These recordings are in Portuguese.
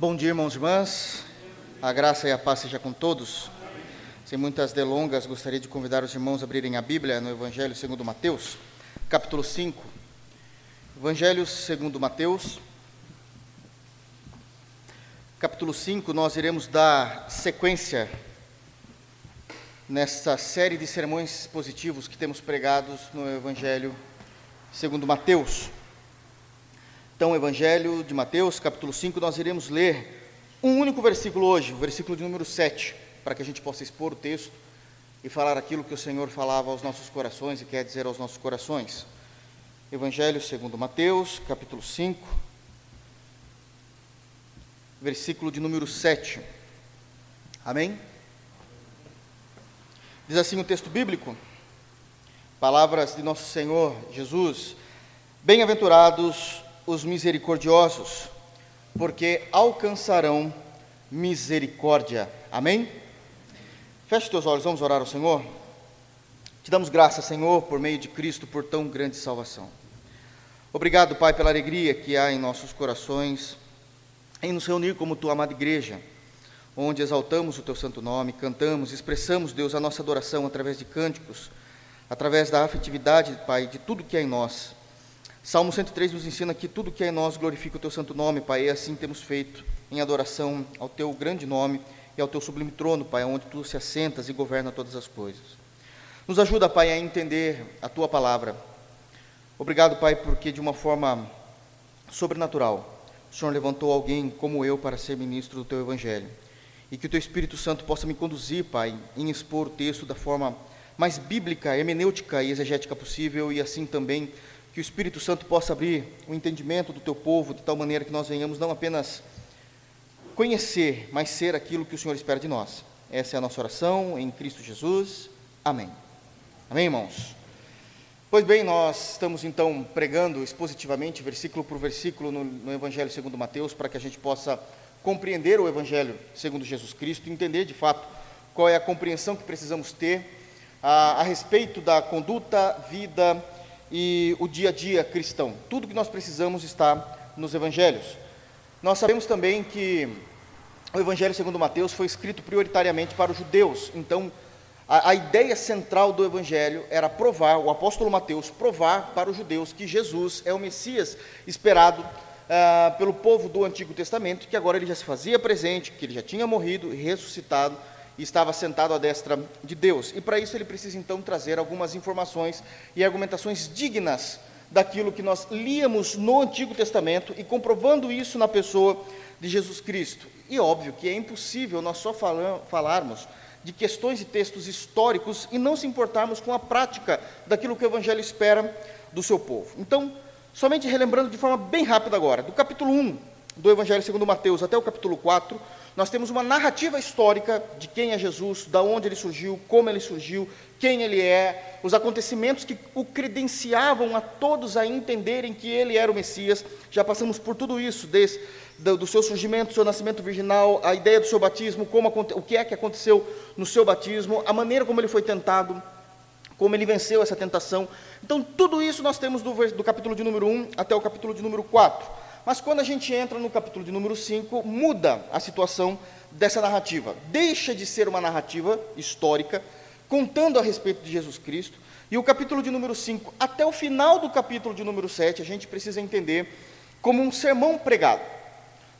Bom dia, irmãos e irmãs. A graça e a paz seja com todos. Sem muitas delongas, gostaria de convidar os irmãos a abrirem a Bíblia no Evangelho segundo Mateus, capítulo 5. Evangelho segundo Mateus, capítulo 5, nós iremos dar sequência nessa série de sermões expositivos que temos pregados no Evangelho segundo Mateus. Então, Evangelho de Mateus, capítulo 5, nós iremos ler um único versículo hoje, o versículo de número 7, para que a gente possa expor o texto e falar aquilo que o Senhor falava aos nossos corações e quer dizer aos nossos corações. Evangelho segundo Mateus, capítulo 5, versículo de número 7. Amém? Diz assim o texto bíblico, palavras de nosso Senhor Jesus: bem-aventurados os misericordiosos, porque alcançarão misericórdia. Amém? Feche teus olhos, vamos orar ao Senhor. Te damos graça, Senhor, por meio de Cristo, por tão grande salvação. Obrigado, Pai, pela alegria que há em nossos corações, em nos reunir como tua amada igreja, onde exaltamos o teu santo nome, cantamos, expressamos, Deus, a nossa adoração através de cânticos, através da afetividade, Pai, de tudo que é em nós. Salmo 103 nos ensina que tudo que é em nós glorifica o teu santo nome, Pai, e assim temos feito em adoração ao teu grande nome e ao teu sublime trono, Pai, onde tu se assentas e governa todas as coisas. Nos ajuda, Pai, a entender a tua palavra. Obrigado, Pai, porque de uma forma sobrenatural o Senhor levantou alguém como eu para ser ministro do teu evangelho, e que o teu Espírito Santo possa me conduzir, Pai, em expor o texto da forma mais bíblica, hermenêutica e exegética possível, e assim também que o Espírito Santo possa abrir o entendimento do teu povo, de tal maneira que nós venhamos não apenas conhecer, mas ser aquilo que o Senhor espera de nós. Essa é a nossa oração em Cristo Jesus. Amém. Amém, irmãos? Pois bem, nós estamos então pregando expositivamente, versículo por versículo, no Evangelho segundo Mateus, para que a gente possa compreender o Evangelho segundo Jesus Cristo, entender de fato qual é a compreensão que precisamos ter a respeito da conduta, vida e o dia a dia cristão. Tudo que nós precisamos está nos Evangelhos. Nós sabemos também que o Evangelho segundo Mateus foi escrito prioritariamente para os judeus. Então, a ideia central do Evangelho era provar, o apóstolo Mateus provar para os judeus que Jesus é o Messias esperado pelo povo do Antigo Testamento, que agora ele já se fazia presente, que ele já tinha morrido e ressuscitado, e estava sentado à destra de Deus. E para isso ele precisa então trazer algumas informações e argumentações dignas daquilo que nós líamos no Antigo Testamento e comprovando isso na pessoa de Jesus Cristo. E óbvio que é impossível nós só falarmos de questões e textos históricos e não se importarmos com a prática daquilo que o Evangelho espera do seu povo. Então, somente relembrando de forma bem rápida agora, do capítulo 1 do Evangelho segundo Mateus até o capítulo 4, nós temos uma narrativa histórica de quem é Jesus, da onde ele surgiu, como ele surgiu, quem ele é, os acontecimentos que o credenciavam a todos a entenderem que ele era o Messias. Já passamos por tudo isso, desde do seu surgimento, do seu nascimento virginal, a ideia do seu batismo, o que é que aconteceu no seu batismo, a maneira como ele foi tentado, como ele venceu essa tentação. Então, tudo isso nós temos do capítulo de número 1 até o capítulo de número 4. Mas quando a gente entra no capítulo de número 5, muda a situação dessa narrativa. Deixa de ser uma narrativa histórica, contando a respeito de Jesus Cristo, e o capítulo de número 5, até o final do capítulo de número 7, a gente precisa entender como um sermão pregado,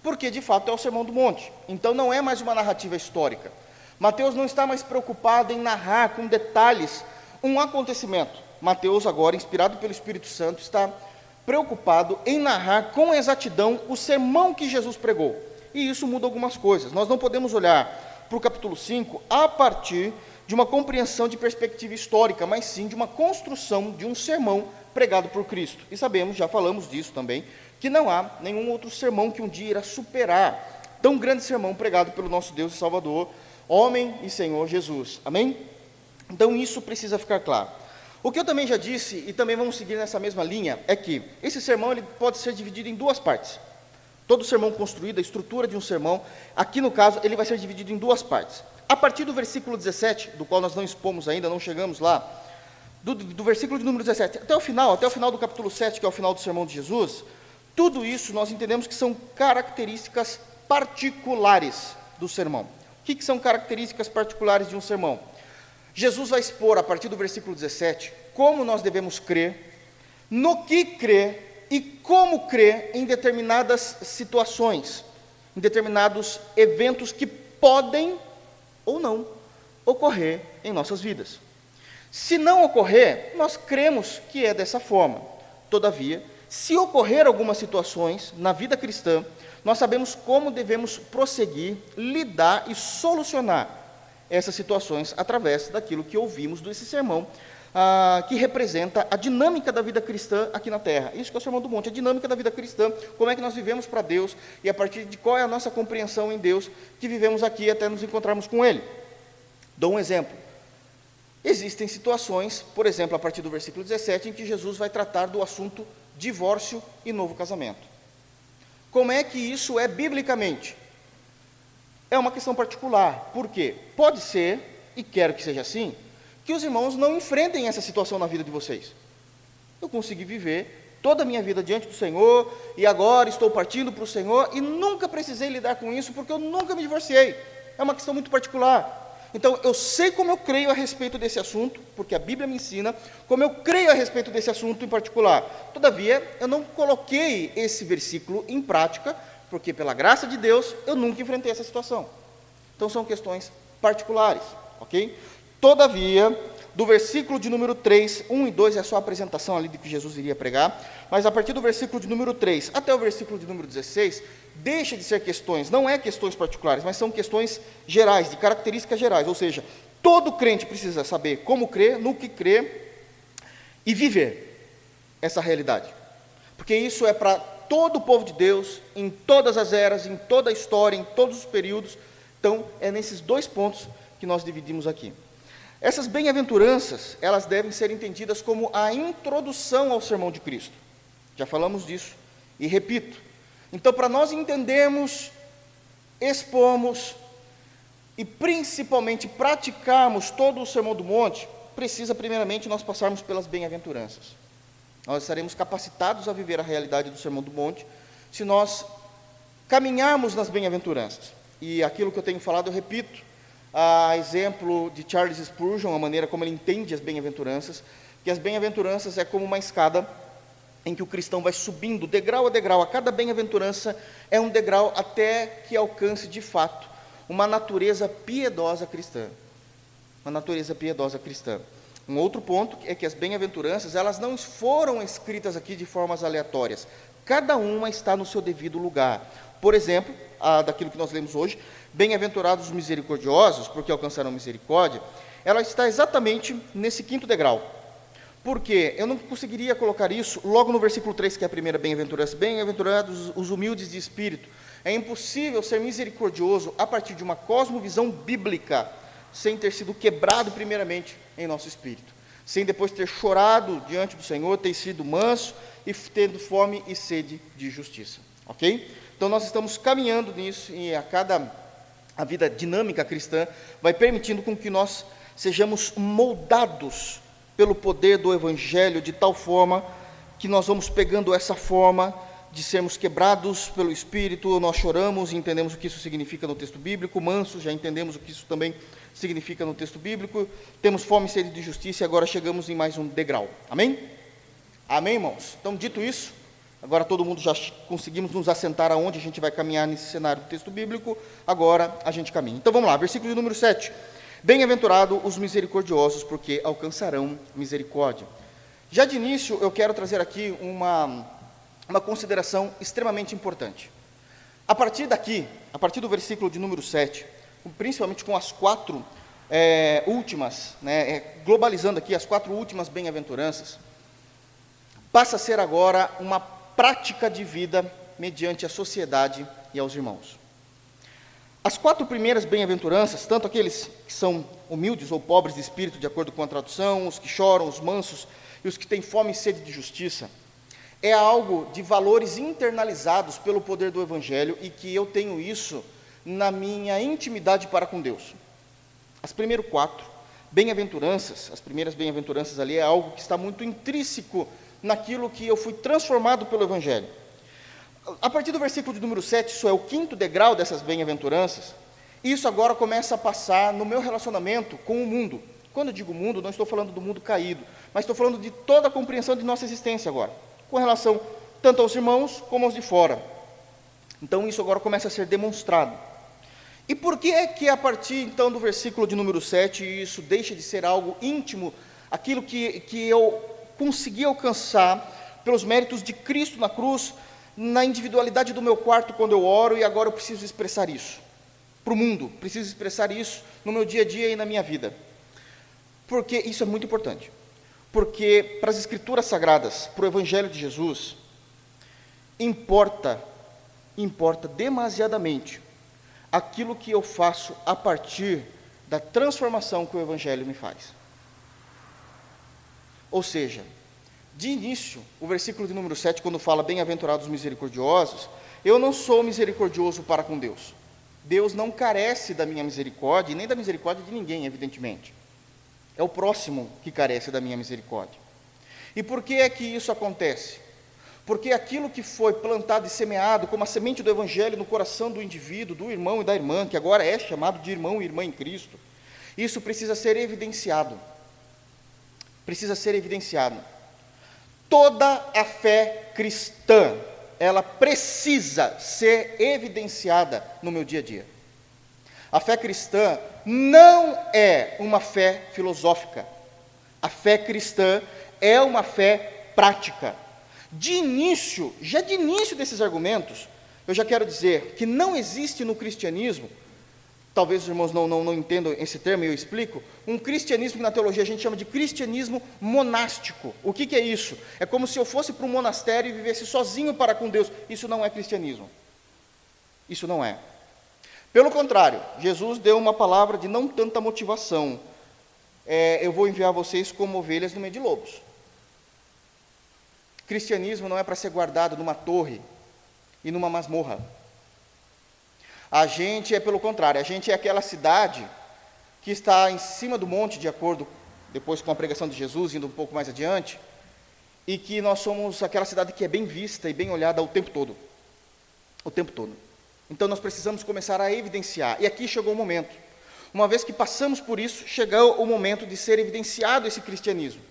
porque de fato é o Sermão do Monte. Então não é mais uma narrativa histórica. Mateus não está mais preocupado em narrar com detalhes um acontecimento. Mateus agora, inspirado pelo Espírito Santo, está preocupado em narrar com exatidão o sermão que Jesus pregou. E isso muda algumas coisas. Nós não podemos olhar para o capítulo 5 a partir de uma compreensão de perspectiva histórica, mas sim de uma construção de um sermão pregado por Cristo. E sabemos, já falamos disso também, que não há nenhum outro sermão que um dia irá superar tão grande sermão pregado pelo nosso Deus e Salvador, homem e Senhor Jesus. Amém? Então isso precisa ficar claro. O que eu também já disse, e também vamos seguir nessa mesma linha, é que esse sermão ele pode ser dividido em duas partes. Todo sermão construído, a estrutura de um sermão, aqui no caso, ele vai ser dividido em duas partes. A partir do versículo 17, do qual nós não expomos ainda, não chegamos lá, do versículo de número 17 até o final do capítulo 7, que é o final do sermão de Jesus, tudo isso nós entendemos que são características particulares do sermão. O que são características particulares de um sermão? Jesus vai expor, a partir do versículo 17, como nós devemos crer, no que crer e como crer em determinadas situações, em determinados eventos que podem ou não ocorrer em nossas vidas. Se não ocorrer, nós cremos que é dessa forma. Todavia, se ocorrer algumas situações na vida cristã, nós sabemos como devemos prosseguir, lidar e solucionar essas situações através daquilo que ouvimos desse sermão, que representa a dinâmica da vida cristã aqui na Terra. Isso que é o Sermão do Monte, a dinâmica da vida cristã, como é que nós vivemos para Deus e a partir de qual é a nossa compreensão em Deus que vivemos aqui até nos encontrarmos com Ele. Dou um exemplo. Existem situações, por exemplo, a partir do versículo 17, em que Jesus vai tratar do assunto divórcio e novo casamento. Como é que isso é biblicamente? É uma questão particular. Por quê? Pode ser, e quero que seja assim, que os irmãos não enfrentem essa situação na vida de vocês. Eu consegui viver toda a minha vida diante do Senhor, e agora estou partindo para o Senhor, e nunca precisei lidar com isso, porque eu nunca me divorciei. É uma questão muito particular. Então, eu sei como eu creio a respeito desse assunto, porque a Bíblia me ensina como eu creio a respeito desse assunto em particular. Todavia, eu não coloquei esse versículo em prática, porque pela graça de Deus, eu nunca enfrentei essa situação. Então, são questões particulares, ok? Todavia, do versículo de número 3, 1 e 2 é só a apresentação ali de que Jesus iria pregar, mas a partir do versículo de número 3 até o versículo de número 16, deixa de ser questões, não é questões particulares, mas são questões gerais, de características gerais, ou seja, todo crente precisa saber como crer, no que crer e viver essa realidade, porque isso é para todo o povo de Deus, em todas as eras, em toda a história, em todos os períodos. Então, é nesses dois pontos que nós dividimos aqui. Essas bem-aventuranças, elas devem ser entendidas como a introdução ao sermão de Cristo. Já falamos disso, e repito. Então, para nós entendermos, expormos e principalmente praticarmos todo o Sermão do Monte, precisa primeiramente nós passarmos pelas bem-aventuranças. Nós estaremos capacitados a viver a realidade do Sermão do Monte se nós caminharmos nas bem-aventuranças. E aquilo que eu tenho falado, eu repito, a exemplo de Charles Spurgeon, a maneira como ele entende as bem-aventuranças, que as bem-aventuranças é como uma escada em que o cristão vai subindo degrau a degrau. A cada bem-aventurança é um degrau até que alcance de fato uma natureza piedosa cristã. Uma natureza piedosa cristã. Um outro ponto é que as bem-aventuranças, elas não foram escritas aqui de formas aleatórias. Cada uma está no seu devido lugar. Por exemplo, daquilo que nós lemos hoje, bem-aventurados os misericordiosos, porque alcançarão misericórdia, ela está exatamente nesse quinto degrau. Por quê? Eu não conseguiria colocar isso logo no versículo 3, que é a primeira bem-aventurança. Bem-aventurados os humildes de espírito. É impossível ser misericordioso a partir de uma cosmovisão bíblica, sem ter sido quebrado primeiramente em nosso espírito, sem depois ter chorado diante do Senhor, ter sido manso e tendo fome e sede de justiça, ok? Então nós estamos caminhando nisso, e a vida dinâmica cristã vai permitindo com que nós sejamos moldados pelo poder do Evangelho, de tal forma que nós vamos pegando essa forma de sermos quebrados pelo Espírito. Nós choramos e entendemos o que isso significa no texto bíblico, mansos, já entendemos o que isso também significa no texto bíblico, temos fome e sede de justiça, e agora chegamos em mais um degrau, amém? Amém, irmãos? Então, dito isso, agora todo mundo já conseguimos nos assentar aonde a gente vai caminhar nesse cenário do texto bíblico, agora a gente caminha. Então vamos lá, versículo de número 7, bem-aventurado os misericordiosos, porque alcançarão misericórdia. Já de início, eu quero trazer aqui uma consideração extremamente importante. A partir daqui, a partir do versículo de número 7, principalmente com as quatro últimas, globalizando aqui as quatro últimas bem-aventuranças, passa a ser agora uma prática de vida mediante a sociedade e aos irmãos. As quatro primeiras bem-aventuranças, tanto aqueles que são humildes ou pobres de espírito, de acordo com a tradução, os que choram, os mansos e os que têm fome e sede de justiça, é algo de valores internalizados pelo poder do Evangelho, e que eu tenho isso na minha intimidade para com Deus. As primeiras quatro bem-aventuranças, as primeiras bem-aventuranças ali, é algo que está muito intrínseco naquilo que eu fui transformado pelo Evangelho. A partir do versículo de número 7, isso é o quinto degrau dessas bem-aventuranças, isso agora começa a passar no meu relacionamento com o mundo. Quando eu digo mundo, não estou falando do mundo caído, mas estou falando de toda a compreensão de nossa existência agora, com relação tanto aos irmãos como aos de fora. Então isso agora começa a ser demonstrado. E por que é que a partir então do versículo de número 7, isso deixa de ser algo íntimo, aquilo que eu consegui alcançar pelos méritos de Cristo na cruz, na individualidade do meu quarto quando eu oro, e agora eu preciso expressar isso para o mundo, preciso expressar isso no meu dia a dia e na minha vida? Porque isso é muito importante. Porque para as Escrituras Sagradas, para o Evangelho de Jesus, importa demasiadamente aquilo que eu faço a partir da transformação que o Evangelho me faz. Ou seja, de início, o versículo de número 7, quando fala bem-aventurados os misericordiosos, eu não sou misericordioso para com Deus. Deus não carece da minha misericórdia, e nem da misericórdia de ninguém, evidentemente. É o próximo que carece da minha misericórdia. E por que é que isso acontece? Porque aquilo que foi plantado e semeado como a semente do Evangelho no coração do indivíduo, do irmão e da irmã, que agora é chamado de irmão e irmã em Cristo, isso precisa ser evidenciado. Precisa ser evidenciado. Toda a fé cristã, ela precisa ser evidenciada no meu dia a dia. A fé cristã não é uma fé filosófica. A fé cristã é uma fé prática. De início desses argumentos, eu já quero dizer que não existe no cristianismo, talvez os irmãos não entendam esse termo, e eu explico, um cristianismo que na teologia a gente chama de cristianismo monástico. O que é isso? É como se eu fosse para um monastério e vivesse sozinho para com Deus. Isso não é cristianismo. Isso não é. Pelo contrário, Jesus deu uma palavra de não tanta motivação. Eu vou enviar vocês como ovelhas no meio de lobos. Cristianismo não é para ser guardado numa torre e numa masmorra. A gente é pelo contrário, a gente é aquela cidade que está em cima do monte, de acordo, depois com a pregação de Jesus, indo um pouco mais adiante, e que nós somos aquela cidade que é bem vista e bem olhada o tempo todo. O tempo todo. Então nós precisamos começar a evidenciar, e aqui chegou o momento. Uma vez que passamos por isso, chegou o momento de ser evidenciado esse cristianismo.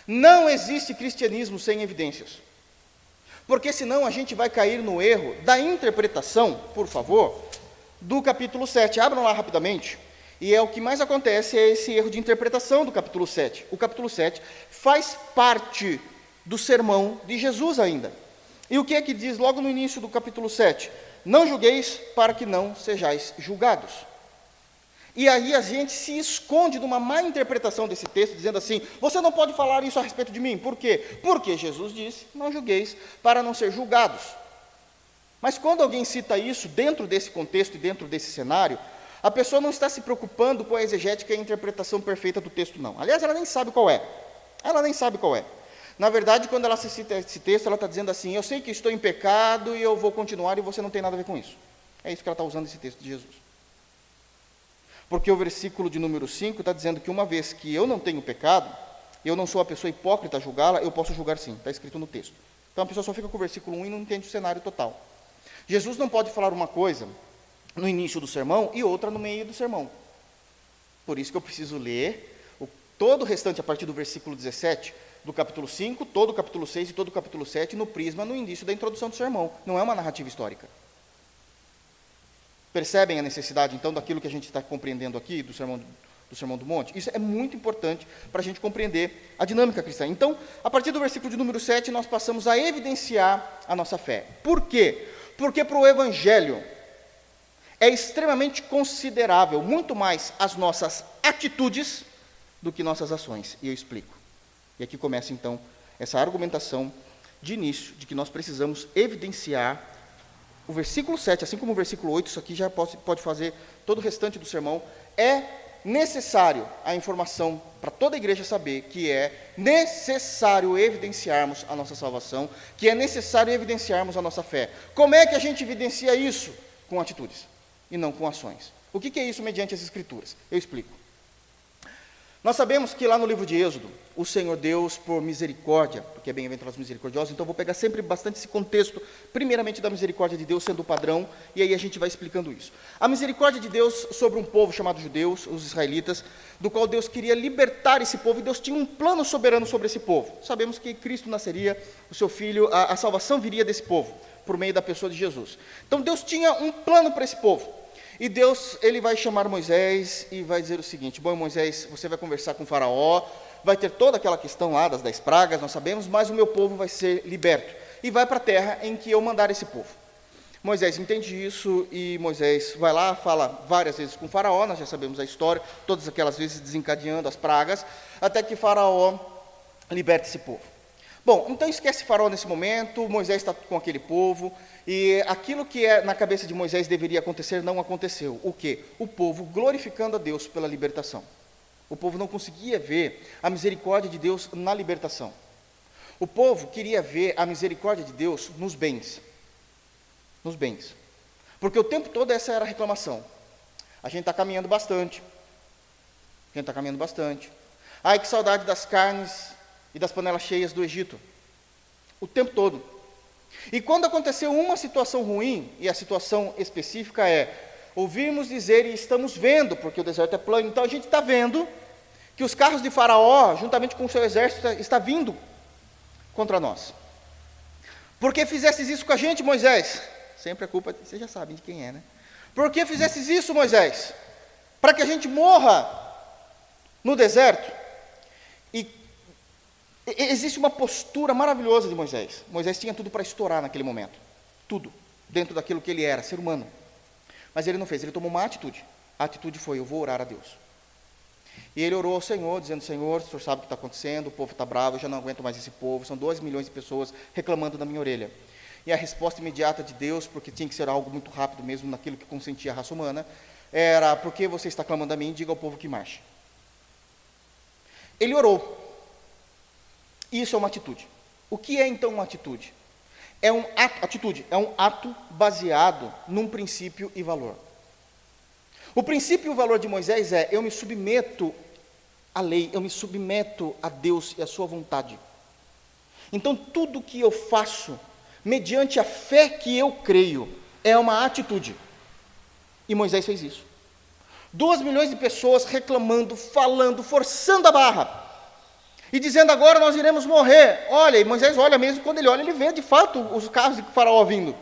Não existe cristianismo sem evidências. Porque senão a gente vai cair no erro da interpretação, por favor, do capítulo 7. Abram lá rapidamente. E o que mais acontece é esse erro de interpretação do capítulo 7. O capítulo 7 faz parte do sermão de Jesus ainda. E o que é que diz logo no início do capítulo 7? Não julgueis para que não sejais julgados. E aí a gente se esconde de uma má interpretação desse texto, dizendo assim, você não pode falar isso a respeito de mim. Por quê? Porque Jesus disse, não julgueis para não ser julgados. Mas quando alguém cita isso dentro desse contexto e dentro desse cenário, a pessoa não está se preocupando com a exegética e a interpretação perfeita do texto, não. Aliás, ela nem sabe qual é. Ela nem sabe qual é. Na verdade, quando ela se cita esse texto, ela está dizendo assim, eu sei que estou em pecado e eu vou continuar e você não tem nada a ver com isso. É isso que ela está usando esse texto de Jesus. Porque o versículo de número 5 está dizendo que uma vez que eu não tenho pecado, eu não sou a pessoa hipócrita a julgá-la, eu posso julgar sim, está escrito no texto. Então a pessoa só fica com o versículo 1 e não entende o cenário total. Jesus não pode falar uma coisa no início do sermão e outra no meio do sermão. Por isso que eu preciso ler todo o restante a partir do versículo 17 do capítulo 5, todo o capítulo 6 e todo o capítulo 7 no prisma, no início da introdução do sermão. Não é uma narrativa histórica. Percebem a necessidade, então, daquilo que a gente está compreendendo aqui, do Sermão do Monte? Isso é muito importante para a gente compreender a dinâmica cristã. Então, a partir do versículo de número 7, nós passamos a evidenciar a nossa fé. Por quê? Porque para o Evangelho é extremamente considerável, muito mais as nossas atitudes do que nossas ações. E eu explico. E aqui começa, então, essa argumentação de início, de que nós precisamos evidenciar o versículo 7, assim como o versículo 8, isso aqui já pode fazer todo o restante do sermão, é necessário a informação para toda a igreja saber que é necessário evidenciarmos a nossa salvação, que é necessário evidenciarmos a nossa fé. Como é que a gente evidencia isso? Com atitudes, e não com ações. O que é isso mediante as Escrituras? Eu explico. Nós sabemos que lá no livro de Êxodo, o Senhor Deus, por misericórdia, porque é bem-aventurados os misericordiosos, então eu vou pegar sempre bastante esse contexto, primeiramente da misericórdia de Deus sendo o padrão, e aí a gente vai explicando isso. A misericórdia de Deus sobre um povo chamado judeus, os israelitas, do qual Deus queria libertar esse povo, e Deus tinha um plano soberano sobre esse povo. Sabemos que Cristo nasceria, o seu filho, a salvação viria desse povo, por meio da pessoa de Jesus. Então Deus tinha um plano para esse povo. E Deus, ele vai chamar Moisés e vai dizer o seguinte: bom, Moisés, você vai conversar com o faraó, vai ter toda aquela questão lá das 10 pragas, nós sabemos, mas o meu povo vai ser liberto. E vai para a terra em que eu mandar esse povo. Moisés entende isso e Moisés vai lá, fala várias vezes com o faraó, nós já sabemos a história, todas aquelas vezes desencadeando as pragas, até que faraó liberte esse povo. Bom, então esquece faraó nesse momento, Moisés está com aquele povo, e aquilo que na cabeça de Moisés deveria acontecer, não aconteceu. O quê? O povo glorificando a Deus pela libertação. O povo não conseguia ver a misericórdia de Deus na libertação. O povo queria ver a misericórdia de Deus nos bens. Nos bens. Porque o tempo todo essa era a reclamação. A gente está caminhando bastante. Ai, que saudade das carnes e das panelas cheias do Egito. O tempo todo. E quando aconteceu uma situação ruim, e a situação específica é, ouvimos dizer e estamos vendo, porque o deserto é plano, então a gente está vendo que os carros de Faraó, juntamente com o seu exército, está vindo contra nós. Por que fizestes isso com a gente, Moisés? Sempre a culpa, vocês já sabem de quem é, né? Por que fizestes isso, Moisés? Para que a gente morra no deserto? E existe uma postura maravilhosa de Moisés. Moisés tinha tudo para estourar naquele momento. Tudo. Dentro daquilo que ele era, ser humano. Mas ele não fez, ele tomou uma atitude. A atitude foi, eu vou orar a Deus. E ele orou ao Senhor, dizendo, Senhor, o Senhor sabe o que está acontecendo, o povo está bravo, eu já não aguento mais esse povo, são 2 milhões de pessoas reclamando na minha orelha. E a resposta imediata de Deus, porque tinha que ser algo muito rápido mesmo, naquilo que consentia a raça humana, era, por que você está clamando a mim? Diga ao povo que marche. Ele orou. Isso é uma atitude. O que é então uma atitude? É um ato baseado num princípio e valor. O princípio e o valor de Moisés é, eu me submeto à lei, eu me submeto a Deus e à sua vontade. Então tudo que eu faço, mediante a fé que eu creio, é uma atitude. E Moisés fez isso. 2 milhões de pessoas reclamando, falando, forçando a barra. E dizendo, agora nós iremos morrer. Olha, e Moisés olha mesmo, quando ele olha, ele vê de fato os carros de Faraó vindo.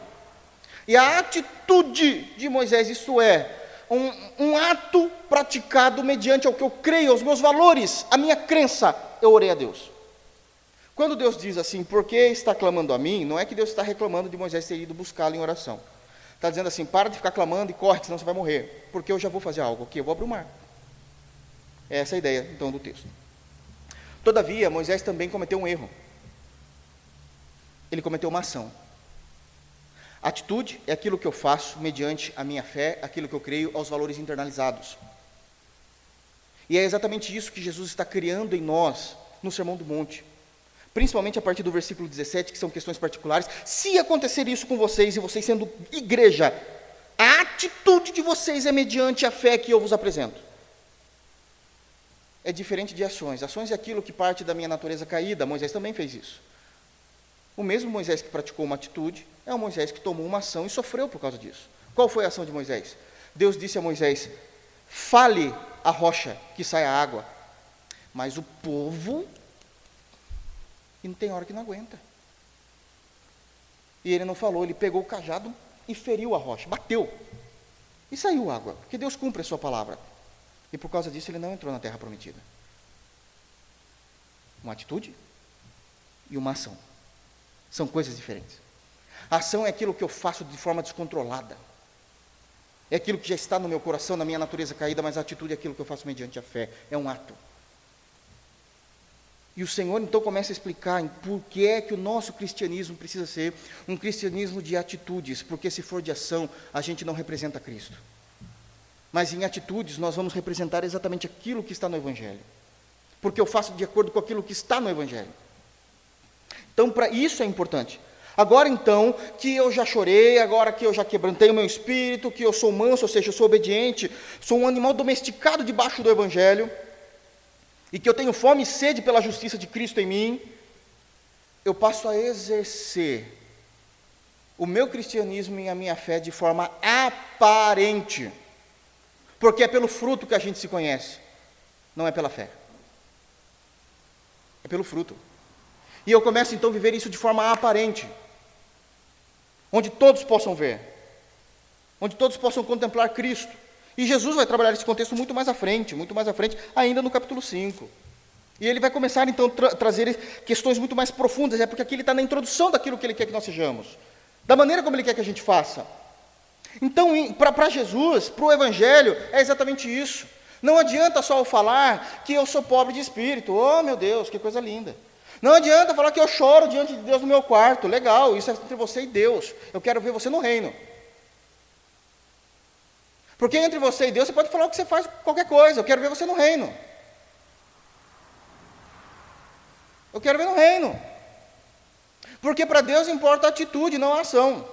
E a atitude de Moisés, isso é, um ato praticado mediante ao que eu creio, aos meus valores, a minha crença, eu orei a Deus. Quando Deus diz assim, por que está clamando a mim, não é que Deus está reclamando de Moisés ter ido buscá-lo em oração. Está dizendo assim, para de ficar clamando e corre, senão você vai morrer, porque eu já vou fazer algo aqui, eu vou abrir o mar. Essa é a ideia, então, do texto. Todavia, Moisés também cometeu um erro. Ele cometeu uma ação. Atitude é aquilo que eu faço mediante a minha fé, aquilo que eu creio, aos valores internalizados. E é exatamente isso que Jesus está criando em nós, no Sermão do Monte. Principalmente a partir do versículo 17, que são questões particulares. Se acontecer isso com vocês, e vocês sendo igreja, a atitude de vocês é mediante a fé que eu vos apresento. É diferente de ações. Ações é aquilo que parte da minha natureza caída. Moisés também fez isso. O mesmo Moisés que praticou uma atitude é o Moisés que tomou uma ação e sofreu por causa disso. Qual foi a ação de Moisés? Deus disse a Moisés, fale a rocha que sai a água. Mas o povo, e não tem hora que não aguenta. E ele não falou, ele pegou o cajado e feriu a rocha, bateu. E saiu água, porque Deus cumpre a sua palavra. E por causa disso ele não entrou na terra prometida. Uma atitude e uma ação. São coisas diferentes. A ação é aquilo que eu faço de forma descontrolada. É aquilo que já está no meu coração, na minha natureza caída, mas a atitude é aquilo que eu faço mediante a fé. É um ato. E o Senhor então começa a explicar por que é que o nosso cristianismo precisa ser um cristianismo de atitudes, porque se for de ação, a gente não representa Cristo. Mas em atitudes nós vamos representar exatamente aquilo que está no Evangelho. Porque eu faço de acordo com aquilo que está no Evangelho. Então, para isso é importante. Agora então, que eu já chorei, agora que eu já quebrantei o meu espírito, que eu sou manso, ou seja, eu sou obediente, sou um animal domesticado debaixo do Evangelho, e que eu tenho fome e sede pela justiça de Cristo em mim, eu passo a exercer o meu cristianismo e a minha fé de forma aparente, porque é pelo fruto que a gente se conhece, não é pela fé, é pelo fruto. E eu começo então a viver isso de forma aparente, onde todos possam ver, onde todos possam contemplar Cristo. E Jesus vai trabalhar esse contexto muito mais à frente, ainda no capítulo 5. E ele vai começar então a trazer questões muito mais profundas, porque aqui ele está na introdução daquilo que ele quer que nós sejamos, da maneira como ele quer que a gente faça. Então, para Jesus, para o Evangelho, é exatamente isso. Não adianta só eu falar que eu sou pobre de espírito, oh meu Deus, que coisa linda. Não adianta falar que eu choro diante de Deus no meu quarto, legal, isso é entre você e Deus, eu quero ver você no reino. Porque entre você e Deus, você pode falar o que você faz, qualquer coisa, eu quero ver você no reino. Eu quero ver no reino. Porque para Deus importa a atitude, não a ação.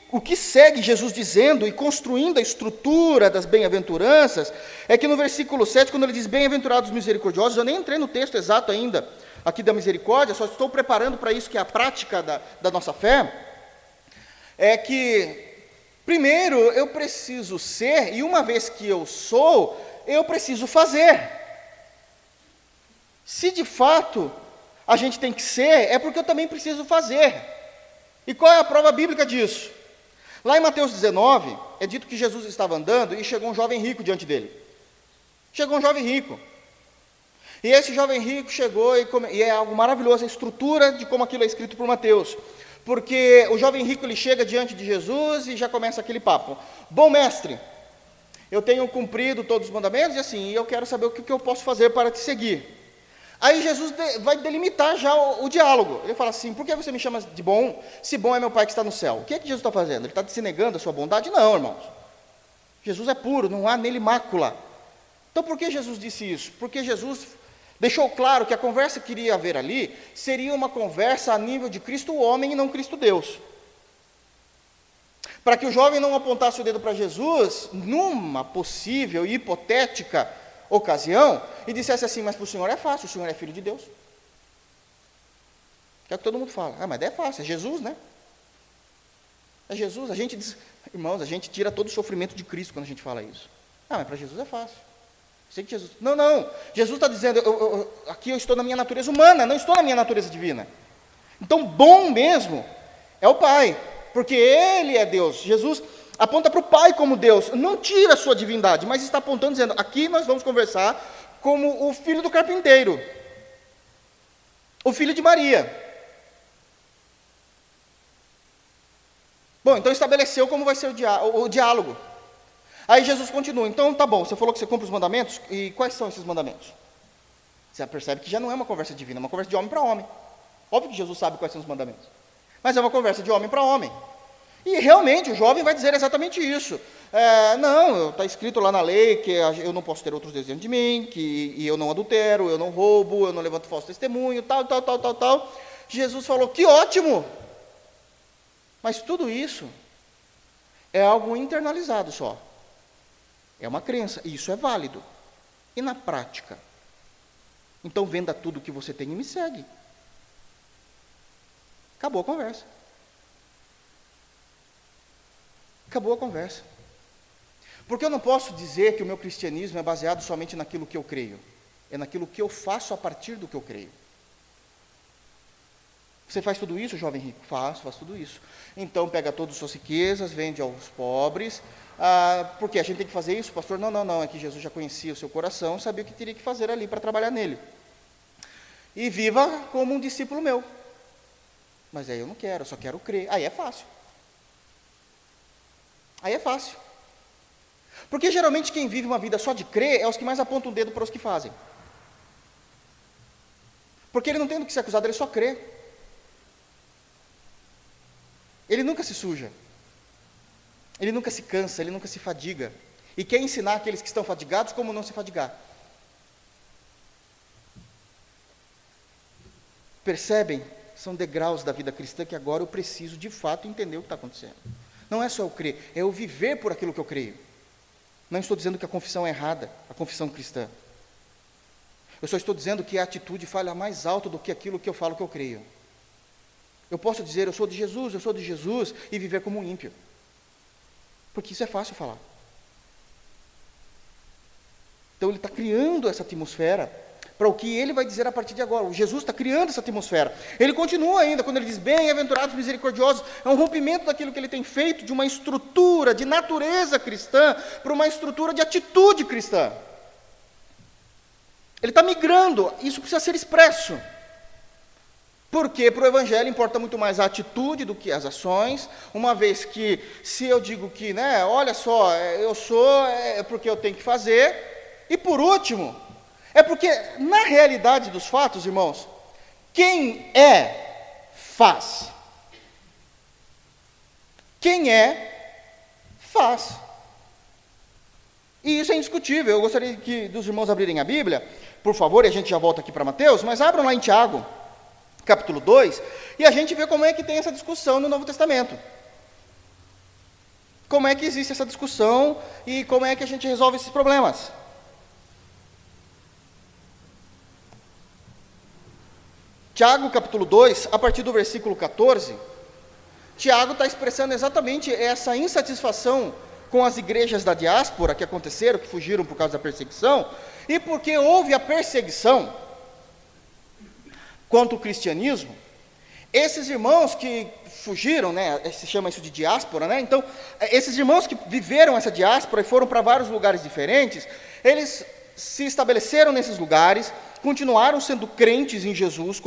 O que segue Jesus dizendo e construindo a estrutura das bem-aventuranças, é que no versículo 7, quando ele diz bem-aventurados os misericordiosos, eu nem entrei no texto exato ainda, aqui da misericórdia, só estou preparando para isso, que é a prática da nossa fé, é que, primeiro, eu preciso ser, e uma vez que eu sou, eu preciso fazer. Se de fato a gente tem que ser, é porque eu também preciso fazer. E qual é a prova bíblica disso? Lá em Mateus 19, é dito que Jesus estava andando e chegou um jovem rico diante dele. Chegou um jovem rico. E esse jovem rico chegou e é algo maravilhoso, a estrutura de como aquilo é escrito por Mateus. Porque o jovem rico, ele chega diante de Jesus e já começa aquele papo. Bom mestre, eu tenho cumprido todos os mandamentos e assim, eu quero saber o que eu posso fazer para te seguir. Aí Jesus vai delimitar já o diálogo. Ele fala assim, por que você me chama de bom, se bom é meu Pai que está no céu? O que é que Jesus está fazendo? Ele está se negando a sua bondade? Não, irmãos. Jesus é puro, não há nele mácula. Então por que Jesus disse isso? Porque Jesus deixou claro que a conversa que iria haver ali seria uma conversa a nível de Cristo homem e não Cristo Deus. Para que o jovem não apontasse o dedo para Jesus, numa possível e hipotética ocasião, e dissesse assim, mas para o senhor é fácil, o senhor é filho de Deus. Que é o que todo mundo fala. Ah, mas é fácil, é Jesus, né? É Jesus, a gente diz, irmãos, a gente tira todo o sofrimento de Cristo quando a gente fala isso. Ah, mas para Jesus é fácil. Sei que Jesus... Não, Jesus está dizendo, aqui eu estou na minha natureza humana, não estou na minha natureza divina. Então, bom mesmo é o Pai, porque Ele é Deus. Jesus aponta para o Pai como Deus, não tira a sua divindade, mas está apontando, dizendo, aqui nós vamos conversar como o filho do carpinteiro, o filho de Maria. Bom, então estabeleceu como vai ser o diálogo. Aí Jesus continua, então tá bom, você falou que você cumpre os mandamentos, e quais são esses mandamentos? Você percebe que já não é uma conversa divina, é uma conversa de homem para homem. Óbvio que Jesus sabe quais são os mandamentos, mas é uma conversa de homem para homem. E realmente o jovem vai dizer exatamente isso. Não, está escrito lá na lei que eu não posso ter outros desejos de mim, que eu não adultero, eu não roubo, eu não levanto falso testemunho, tal. Jesus falou, que ótimo! Mas tudo isso é algo internalizado só. É uma crença, e isso é válido. E na prática? Então venda tudo o que você tem e me segue. Acabou a conversa. Acabou a conversa. Porque eu não posso dizer que o meu cristianismo é baseado somente naquilo que eu creio. É naquilo que eu faço a partir do que eu creio. Você faz tudo isso, jovem rico? Faço tudo isso. Então pega todas as suas riquezas, vende aos pobres. Porque a gente tem que fazer isso, pastor? Não, é que Jesus já conhecia o seu coração, sabia o que teria que fazer ali para trabalhar nele. E viva como um discípulo meu. Mas aí eu não quero, eu só quero crer. Aí é fácil. Porque geralmente quem vive uma vida só de crer é os que mais apontam o dedo para os que fazem. Porque ele não tem do que ser acusado, ele só crê. Ele nunca se suja. Ele nunca se cansa, ele nunca se fadiga. E quer ensinar aqueles que estão fadigados como não se fadigar. Percebem? São degraus da vida cristã que agora eu preciso de fato entender o que está acontecendo. Não é só eu crer, é eu viver por aquilo que eu creio. Não estou dizendo que a confissão é errada, a confissão cristã. Eu só estou dizendo que a atitude fala mais alto do que aquilo que eu falo que eu creio. Eu posso dizer, eu sou de Jesus, e viver como um ímpio. Porque isso é fácil falar. Então ele está criando essa atmosfera para o que ele vai dizer a partir de agora. O Jesus está criando essa atmosfera. Ele continua ainda, quando ele diz, bem-aventurados misericordiosos, é um rompimento daquilo que ele tem feito, de uma estrutura de natureza cristã, para uma estrutura de atitude cristã. Ele está migrando, isso precisa ser expresso. Porque para o Evangelho importa muito mais a atitude do que as ações, uma vez que, se eu digo que, olha só, eu sou, é porque eu tenho que fazer, e por último, é porque, na realidade dos fatos, irmãos, quem é, faz. Quem é, faz. E isso é indiscutível. Eu gostaria dos irmãos abrirem a Bíblia, por favor, e a gente já volta aqui para Mateus, mas abram lá em Tiago, capítulo 2, e a gente vê como é que tem essa discussão no Novo Testamento. Como é que existe essa discussão e como é que a gente resolve esses problemas. Tiago, capítulo 2, a partir do versículo 14, Tiago está expressando exatamente essa insatisfação com as igrejas da diáspora que aconteceram, que fugiram por causa da perseguição, e porque houve a perseguição contra o cristianismo, esses irmãos que fugiram, se chama isso de diáspora, então, esses irmãos que viveram essa diáspora e foram para vários lugares diferentes, eles se estabeleceram nesses lugares, continuaram sendo crentes em Jesus,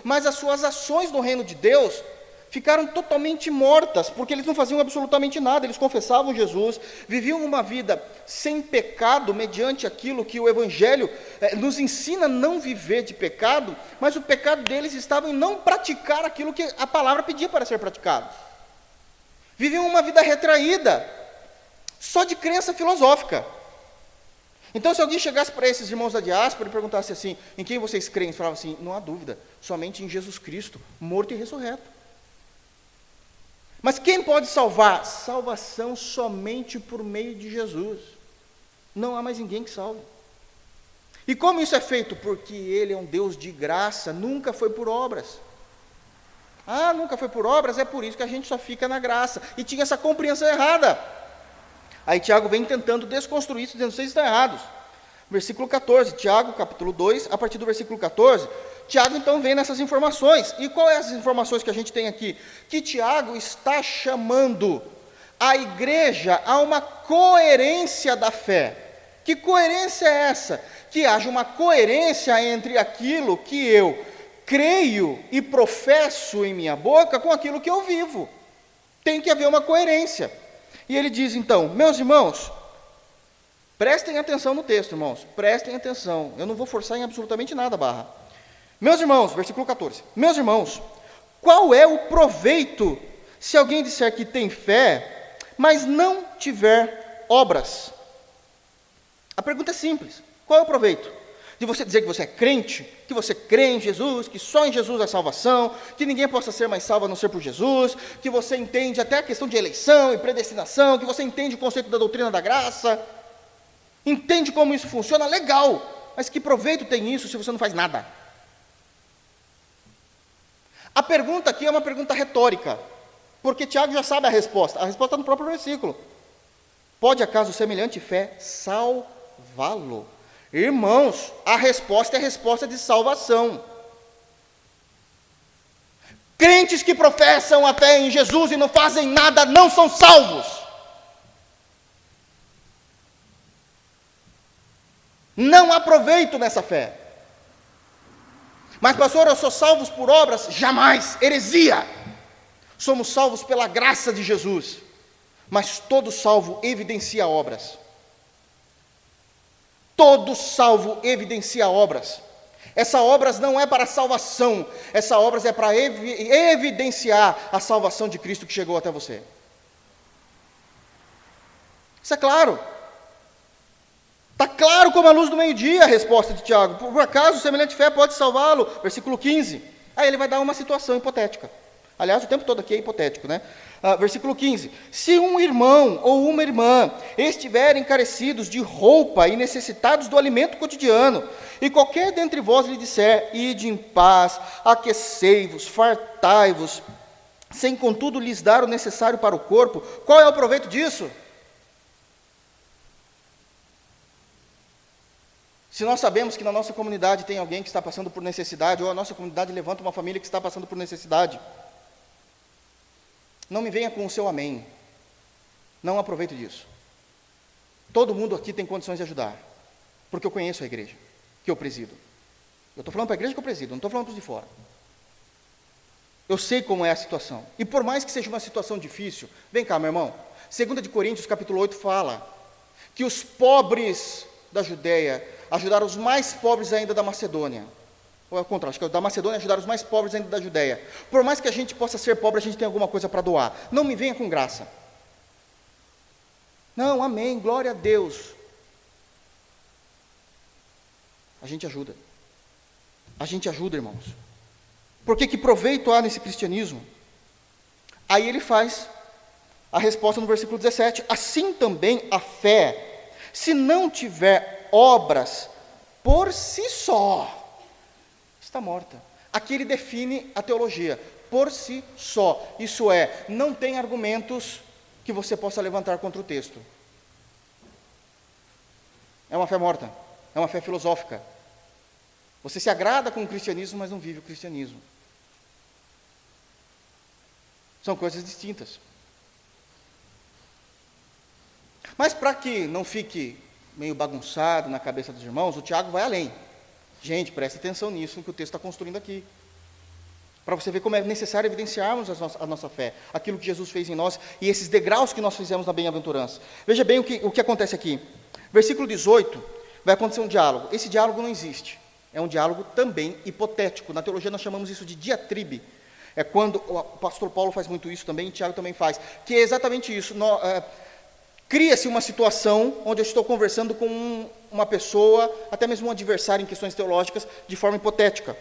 mas as suas ações no reino de Deus ficaram totalmente mortas, porque eles não faziam absolutamente nada, eles confessavam Jesus, viviam uma vida sem pecado, mediante aquilo que o Evangelho nos ensina a não viver de pecado, mas o pecado deles estava em não praticar aquilo que a palavra pedia para ser praticado. Viviam uma vida retraída, só de crença filosófica. Então, se alguém chegasse para esses irmãos da diáspora e perguntasse assim, em quem vocês creem? Eles falavam assim, não há dúvida, somente em Jesus Cristo, morto e ressurreto. Mas quem pode salvar? Salvação somente por meio de Jesus. Não há mais ninguém que salve. E como isso é feito? Porque Ele é um Deus de graça, nunca foi por obras. Nunca foi por obras, é por isso que a gente só fica na graça. E tinha essa compreensão errada. Aí Tiago vem tentando desconstruir isso, dizendo, vocês estão errados. Versículo 14, Tiago, capítulo 2, a partir do versículo 14, Tiago então vem nessas informações. E qual é as informações que a gente tem aqui? Que Tiago está chamando a igreja a uma coerência da fé. Que coerência é essa? Que haja uma coerência entre aquilo que eu creio e professo em minha boca com aquilo que eu vivo. Tem que haver uma coerência. E ele diz então, meus irmãos, prestem atenção no texto, irmãos, prestem atenção, eu não vou forçar em absolutamente nada a barra. Meus irmãos, versículo 14, meus irmãos, qual é o proveito se alguém disser que tem fé, mas não tiver obras? A pergunta é simples, qual é o proveito? De você dizer que você é crente, que você crê em Jesus, que só em Jesus há salvação, que ninguém possa ser mais salvo a não ser por Jesus, que você entende até a questão de eleição e predestinação, que você entende o conceito da doutrina da graça, entende como isso funciona, legal, mas que proveito tem isso se você não faz nada? A pergunta aqui é uma pergunta retórica, porque Tiago já sabe a resposta está no próprio versículo. Pode acaso semelhante fé salvá-lo? Irmãos, a resposta é a resposta de salvação. Crentes que professam a fé em Jesus e não fazem nada, não são salvos. Não há proveito nessa fé. Mas pastor, eu sou salvos por obras? Jamais, heresia. Somos salvos pela graça de Jesus. Mas todo salvo evidencia obras. Todo salvo evidencia obras. Essas obras não é para salvação, essas obras é para evidenciar a salvação de Cristo que chegou até você. Isso é claro. Está claro como a luz do meio-dia a resposta de Tiago. Por acaso semelhante fé pode salvá-lo? Versículo 15. Aí ele vai dar uma situação hipotética. Aliás, o tempo todo aqui é hipotético, né? Versículo 15. Se um irmão ou uma irmã estiverem carecidos de roupa e necessitados do alimento cotidiano, e qualquer dentre vós lhe disser, ide em paz, aquecei-vos, fartai-vos, sem contudo lhes dar o necessário para o corpo, qual é o proveito disso? Se nós sabemos que na nossa comunidade tem alguém que está passando por necessidade, ou a nossa comunidade levanta uma família que está passando por necessidade, não me venha com o seu amém. Não aproveito disso. Todo mundo aqui tem condições de ajudar, porque eu conheço a igreja que eu presido. Eu estou falando para a igreja que eu presido, não estou falando para os de fora. Eu sei como é a situação. E por mais que seja uma situação difícil, vem cá, meu irmão. 2 de Coríntios, capítulo 8, fala que os pobres da Judéia ajudaram os mais pobres ainda da Macedônia. Ou é o contrário, acho que da Macedônia ajudaram os mais pobres ainda da Judéia. Por mais que a gente possa ser pobre, a gente tem alguma coisa para doar. Não me venha com graça. Não, amém, glória a Deus. A gente ajuda. A gente ajuda, irmãos. Porque que proveito há nesse cristianismo? Aí ele faz a resposta no versículo 17. Assim também a fé, se não tiver obras por si só, está morta. Aqui ele define a teologia, por si só. Isso é, não tem argumentos que você possa levantar contra o texto. É uma fé morta, é uma fé filosófica. Você se agrada com o cristianismo, mas não vive o cristianismo. São coisas distintas. Mas para que não fique meio bagunçado na cabeça dos irmãos, o Tiago vai além. Gente, preste atenção nisso, no que o texto está construindo aqui. Para você ver como é necessário evidenciarmos a nossa fé, aquilo que Jesus fez em nós, e esses degraus que nós fizemos na bem-aventurança. Veja bem o que acontece aqui. Versículo 18, vai acontecer um diálogo. Esse diálogo não existe. É um diálogo também hipotético. Na teologia nós chamamos isso de diatribe. É quando, o pastor Paulo faz muito isso também, e Tiago também faz, que é exatamente isso. Cria-se uma situação onde eu estou conversando com uma pessoa, até mesmo um adversário em questões teológicas, de forma hipotética.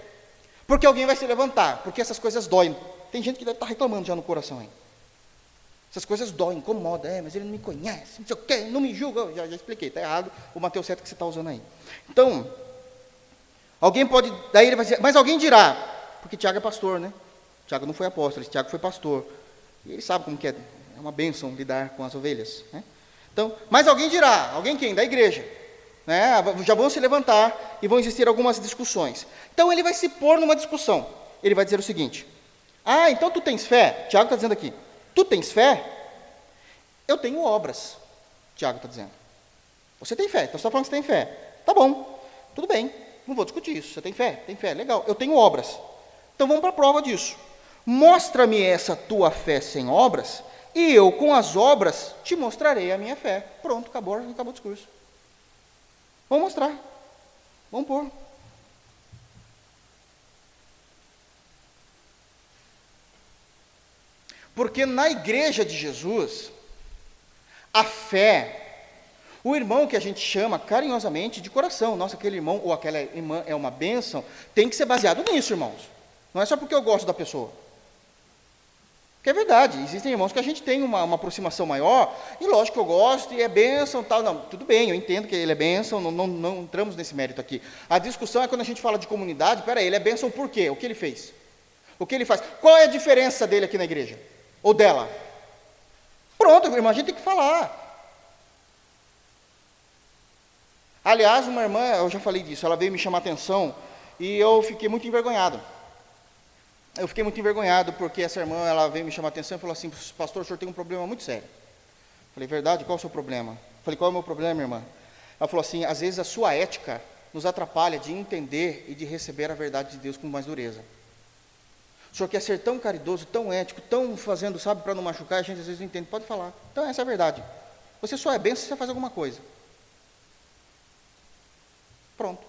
Porque alguém vai se levantar, porque essas coisas doem. Tem gente que deve estar reclamando já no coração, hein? Essas coisas doem, incomodam, mas ele não me conhece, não sei o quê, não me julga. Já expliquei, está errado o Mateus 7 que você está usando aí. Então, alguém pode, daí ele vai dizer, mas alguém dirá, porque Tiago é pastor, né? Tiago não foi apóstolo, Tiago foi pastor. E ele sabe como que é uma bênção lidar com as ovelhas, né? Então, mas alguém dirá, alguém quem? Da igreja, né? Já vão se levantar e vão existir algumas discussões. Então ele vai se pôr numa discussão. Ele vai dizer o seguinte: então tu tens fé? Tiago está dizendo aqui, tu tens fé? Eu tenho obras, Tiago está dizendo. Você tem fé, então você está falando que você tem fé. Tá bom, tudo bem, não vou discutir isso. Você tem fé? Tem fé, legal. Eu tenho obras. Então vamos para a prova disso. Mostra-me essa tua fé sem obras, e eu, com as obras, te mostrarei a minha fé. Pronto, acabou o discurso. Vamos mostrar. Vamos pôr. Porque na igreja de Jesus, a fé, o irmão que a gente chama carinhosamente de coração, nossa, aquele irmão ou aquela irmã é uma bênção, tem que ser baseado nisso, irmãos. Não é só porque eu gosto da pessoa. Que é verdade, existem irmãos que a gente tem uma aproximação maior, e lógico que eu gosto, e é bênção, tal, não, tudo bem, eu entendo que ele é bênção, não entramos nesse mérito aqui. A discussão é quando a gente fala de comunidade, ele é bênção por quê? O que ele fez? O que ele faz? Qual é a diferença dele aqui na igreja? Ou dela? Pronto, irmã, a gente tem que falar. Aliás, uma irmã, eu já falei disso, ela veio me chamar a atenção, e eu fiquei muito envergonhado. Porque essa irmã, ela veio me chamar a atenção e falou assim: pastor, o senhor tem um problema muito sério. Falei, verdade, qual é o seu problema? Falei, qual é o meu problema, irmã? Ela falou assim: às vezes a sua ética nos atrapalha de entender e de receber a verdade de Deus com mais dureza. O senhor quer ser tão caridoso, tão ético, tão fazendo, sabe, para não machucar, a gente às vezes não entende, pode falar. Então essa é a verdade. Você só é bênção se você faz alguma coisa. Pronto.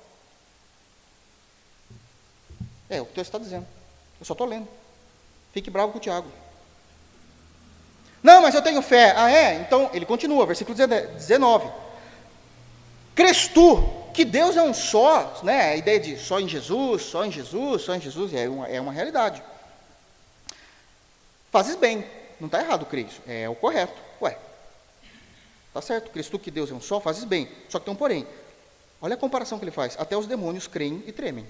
É o que o texto está dizendo. Eu só estou lendo. Fique bravo com o Tiago. Não, mas eu tenho fé. Então, ele continua, versículo 19. Crês tu que Deus é um só, né? A ideia de só em Jesus, é uma realidade. Fazes bem. Não está errado crer isso. É o correto. Ué, está certo. Crês tu que Deus é um só, fazes bem. Só que tem um porém. Olha a comparação que ele faz. Até os demônios creem e tremem.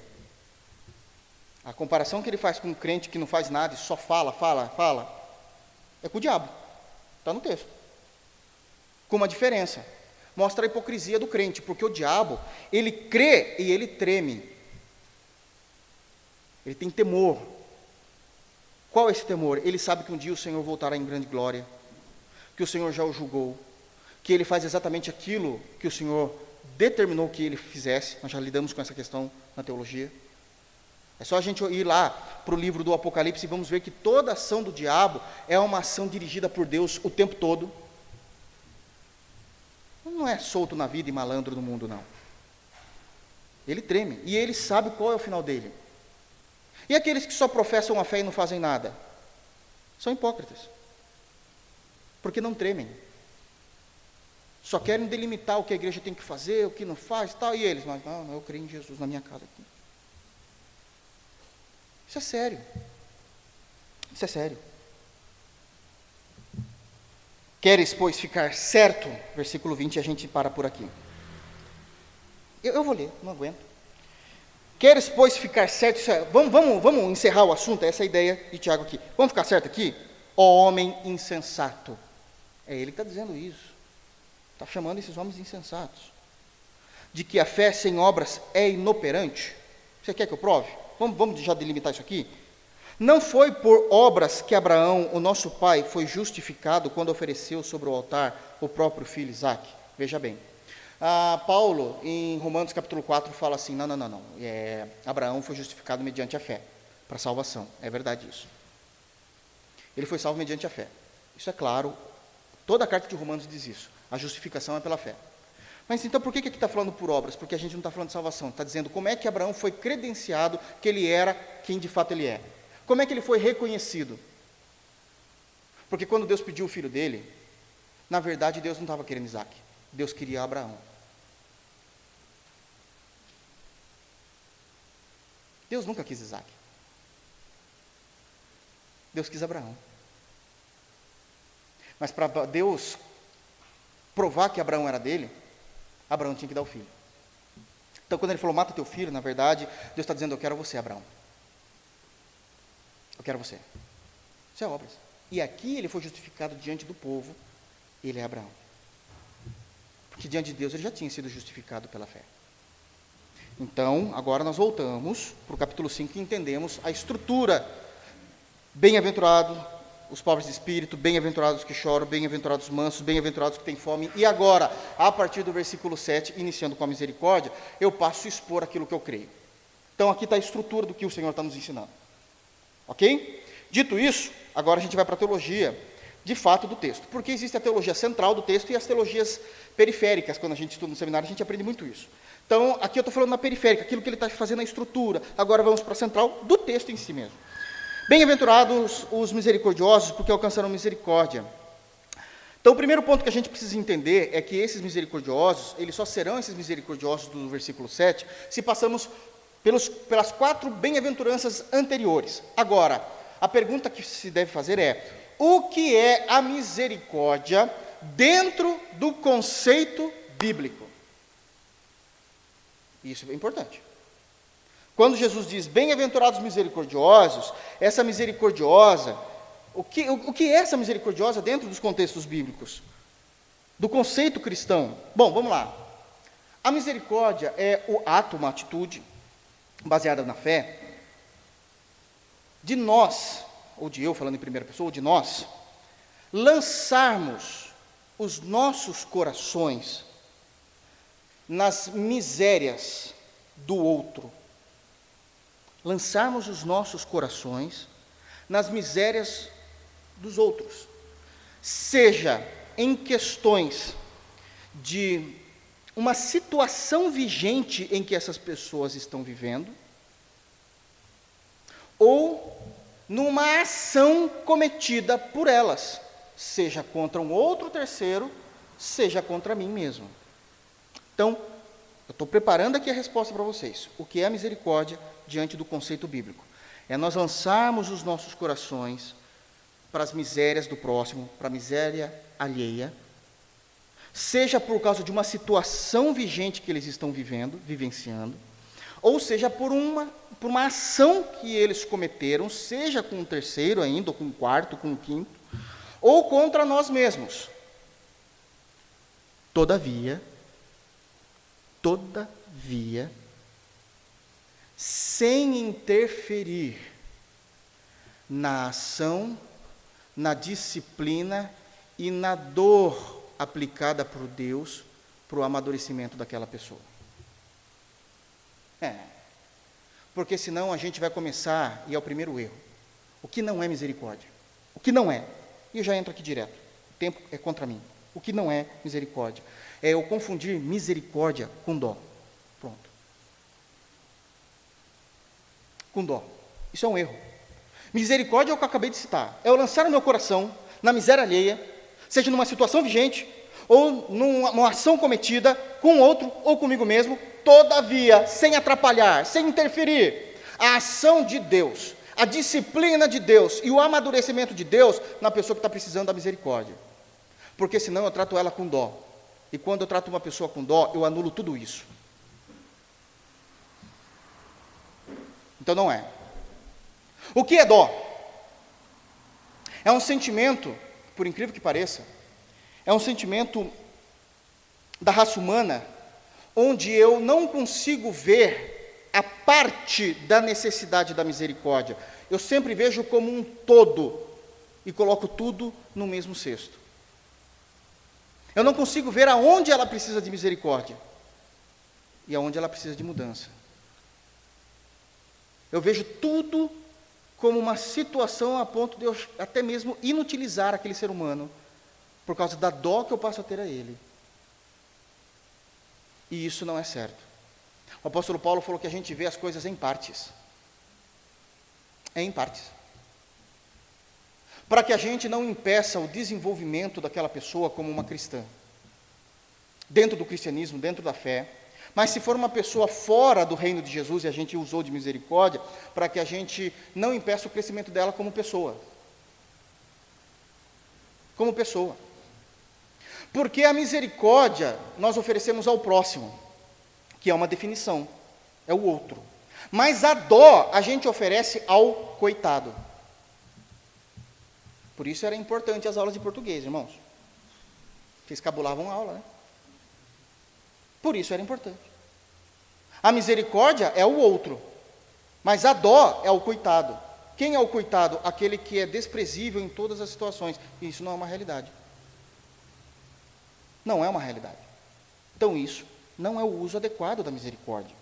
A comparação que ele faz com um crente que não faz nada e só fala, é com o diabo. Está no texto. Com uma diferença. Mostra a hipocrisia do crente, porque o diabo, ele crê e ele treme. Ele tem temor. Qual é esse temor? Ele sabe que um dia o Senhor voltará em grande glória, que o Senhor já o julgou, que ele faz exatamente aquilo que o Senhor determinou que ele fizesse. Nós já lidamos com essa questão na teologia. É só a gente ir lá para o livro do Apocalipse e vamos ver que toda ação do diabo é uma ação dirigida por Deus o tempo todo. Não é solto na vida e malandro no mundo, não. Ele treme e ele sabe qual é o final dele. E aqueles que só professam a fé e não fazem nada? São hipócritas. Porque não tremem. Só querem delimitar o que a igreja tem que fazer, o que não faz e tal. E eles, mas não, eu creio em Jesus na minha casa aqui. Isso é sério. Isso é sério. Queres, pois, ficar certo? Versículo 20, a gente para por aqui. Eu vou ler, não aguento. Queres, pois, ficar certo? Vamos encerrar o assunto, essa é a ideia de Tiago aqui. Vamos ficar certo aqui? Ó homem insensato. É ele que está dizendo isso. Está chamando esses homens insensatos. De que a fé sem obras é inoperante. Você quer que eu prove? Vamos já delimitar isso aqui? Não foi por obras que Abraão, o nosso pai, foi justificado quando ofereceu sobre o altar o próprio filho Isaque. Veja bem. Paulo, em Romanos capítulo 4, fala assim, não. Abraão foi justificado mediante a fé, para salvação. É verdade isso. Ele foi salvo mediante a fé. Isso é claro. Toda a carta de Romanos diz isso. A justificação é pela fé. Mas então por que aqui está falando por obras? Porque a gente não está falando de salvação. Está dizendo como é que Abraão foi credenciado que ele era quem de fato ele é. Como é que ele foi reconhecido? Porque quando Deus pediu o filho dele, na verdade Deus não estava querendo Isaque. Deus queria Abraão. Deus nunca quis Isaque. Deus quis Abraão. Mas para Deus provar que Abraão era dele, Abraão tinha que dar o filho. Então quando ele falou, mata teu filho, na verdade, Deus está dizendo, eu quero você, Abraão. Eu quero você. Isso é obras. E aqui ele foi justificado diante do povo, ele é Abraão. Porque diante de Deus ele já tinha sido justificado pela fé. Então, agora nós voltamos para o capítulo 5 e entendemos a estrutura. Bem-aventurado os pobres de espírito, bem-aventurados que choram, bem-aventurados os mansos, bem-aventurados que têm fome. E agora, a partir do versículo 7, iniciando com a misericórdia, eu passo a expor aquilo que eu creio. Então, aqui está a estrutura do que o Senhor está nos ensinando. Ok? Dito isso, agora a gente vai para a teologia, de fato, do texto. Porque existe a teologia central do texto e as teologias periféricas. Quando a gente estuda no seminário, a gente aprende muito isso. Então, aqui eu estou falando na periférica, aquilo que ele está fazendo na estrutura. Agora vamos para a central do texto em si mesmo. Bem-aventurados os misericordiosos, porque alcançarão misericórdia. Então, o primeiro ponto que a gente precisa entender é que esses misericordiosos, eles só serão esses misericordiosos do versículo 7, se passamos pelas 4 bem-aventuranças anteriores. Agora, a pergunta que se deve fazer é, o que é a misericórdia dentro do conceito bíblico? Isso é importante. Quando Jesus diz, bem-aventurados misericordiosos, essa misericordiosa, o que é essa misericordiosa dentro dos contextos bíblicos? Do conceito cristão? Bom, vamos lá. A misericórdia é o ato, uma atitude, baseada na fé, de nós, ou de eu falando em primeira pessoa, ou de nós, lançarmos os nossos corações nas misérias do outro. Lançarmos os nossos corações nas misérias dos outros, seja em questões de uma situação vigente em que essas pessoas estão vivendo, ou numa ação cometida por elas, seja contra um outro terceiro, seja contra mim mesmo. Então, eu estou preparando aqui a resposta para vocês. O que é a misericórdia diante do conceito bíblico? É nós lançarmos os nossos corações para as misérias do próximo, para a miséria alheia, seja por causa de uma situação vigente que eles estão vivenciando, ou seja por uma ação que eles cometeram, seja com um terceiro ainda, ou com um quarto, com um quinto, ou contra nós mesmos. Todavia, sem interferir na ação, na disciplina e na dor aplicada por Deus para o amadurecimento daquela pessoa. Porque senão a gente vai começar, e é o primeiro erro, o que não é misericórdia? O que não é? E eu já entro aqui direto, o tempo é contra mim. O que não é misericórdia? É eu confundir misericórdia com dó. Pronto. Com dó. Isso é um erro. Misericórdia é o que eu acabei de citar. É eu lançar o meu coração na miséria alheia, seja numa situação vigente, ou numa ação cometida com outro ou comigo mesmo, todavia, sem atrapalhar, sem interferir, a ação de Deus, a disciplina de Deus e o amadurecimento de Deus na pessoa que está precisando da misericórdia. Porque senão eu trato ela com dó. E quando eu trato uma pessoa com dó, eu anulo tudo isso. Então não é. O que é dó? É um sentimento, por incrível que pareça, é um sentimento da raça humana, onde eu não consigo ver a parte da necessidade da misericórdia. Eu sempre vejo como um todo e coloco tudo no mesmo cesto. Eu não consigo ver aonde ela precisa de misericórdia e aonde ela precisa de mudança. Eu vejo tudo como uma situação a ponto de eu até mesmo inutilizar aquele ser humano, por causa da dó que eu passo a ter a ele. E isso não é certo. O apóstolo Paulo falou que a gente vê as coisas em partes. É em partes. Para que a gente não impeça o desenvolvimento daquela pessoa como uma cristã, dentro do cristianismo, dentro da fé. Mas se for uma pessoa fora do reino de Jesus, e a gente usou de misericórdia, para que a gente não impeça o crescimento dela como pessoa. Como pessoa. Porque a misericórdia nós oferecemos ao próximo, que é uma definição, é o outro. Mas a dó a gente oferece ao coitado. Por isso era importante as aulas de português, irmãos. Vocês cabulavam a aula, né? Por isso era importante. A misericórdia é o outro, mas a dó é o coitado. Quem é o coitado? Aquele que é desprezível em todas as situações. E isso não é uma realidade. Não é uma realidade. Então isso não é o uso adequado da misericórdia.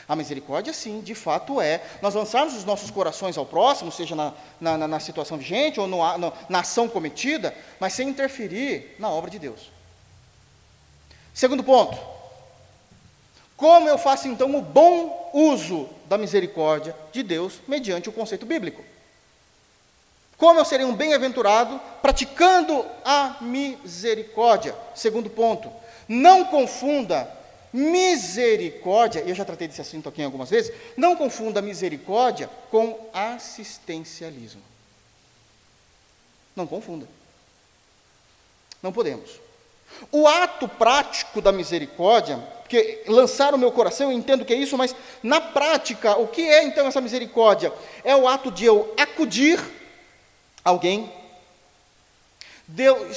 A misericórdia, sim, de fato é nós lançarmos os nossos corações ao próximo, seja na situação vigente ou na ação cometida, mas sem interferir na obra de Deus. Segundo ponto, como eu faço então o bom uso da misericórdia de Deus mediante o conceito bíblico? Como eu serei um bem-aventurado praticando a misericórdia? Segundo ponto, não confunda misericórdia, e eu já tratei desse assunto aqui algumas vezes, não confunda misericórdia com assistencialismo. Não confunda. Não podemos. O ato prático da misericórdia, porque lançar o meu coração, eu entendo que é isso, mas na prática, o que é então essa misericórdia? É o ato de eu acudir alguém, de eu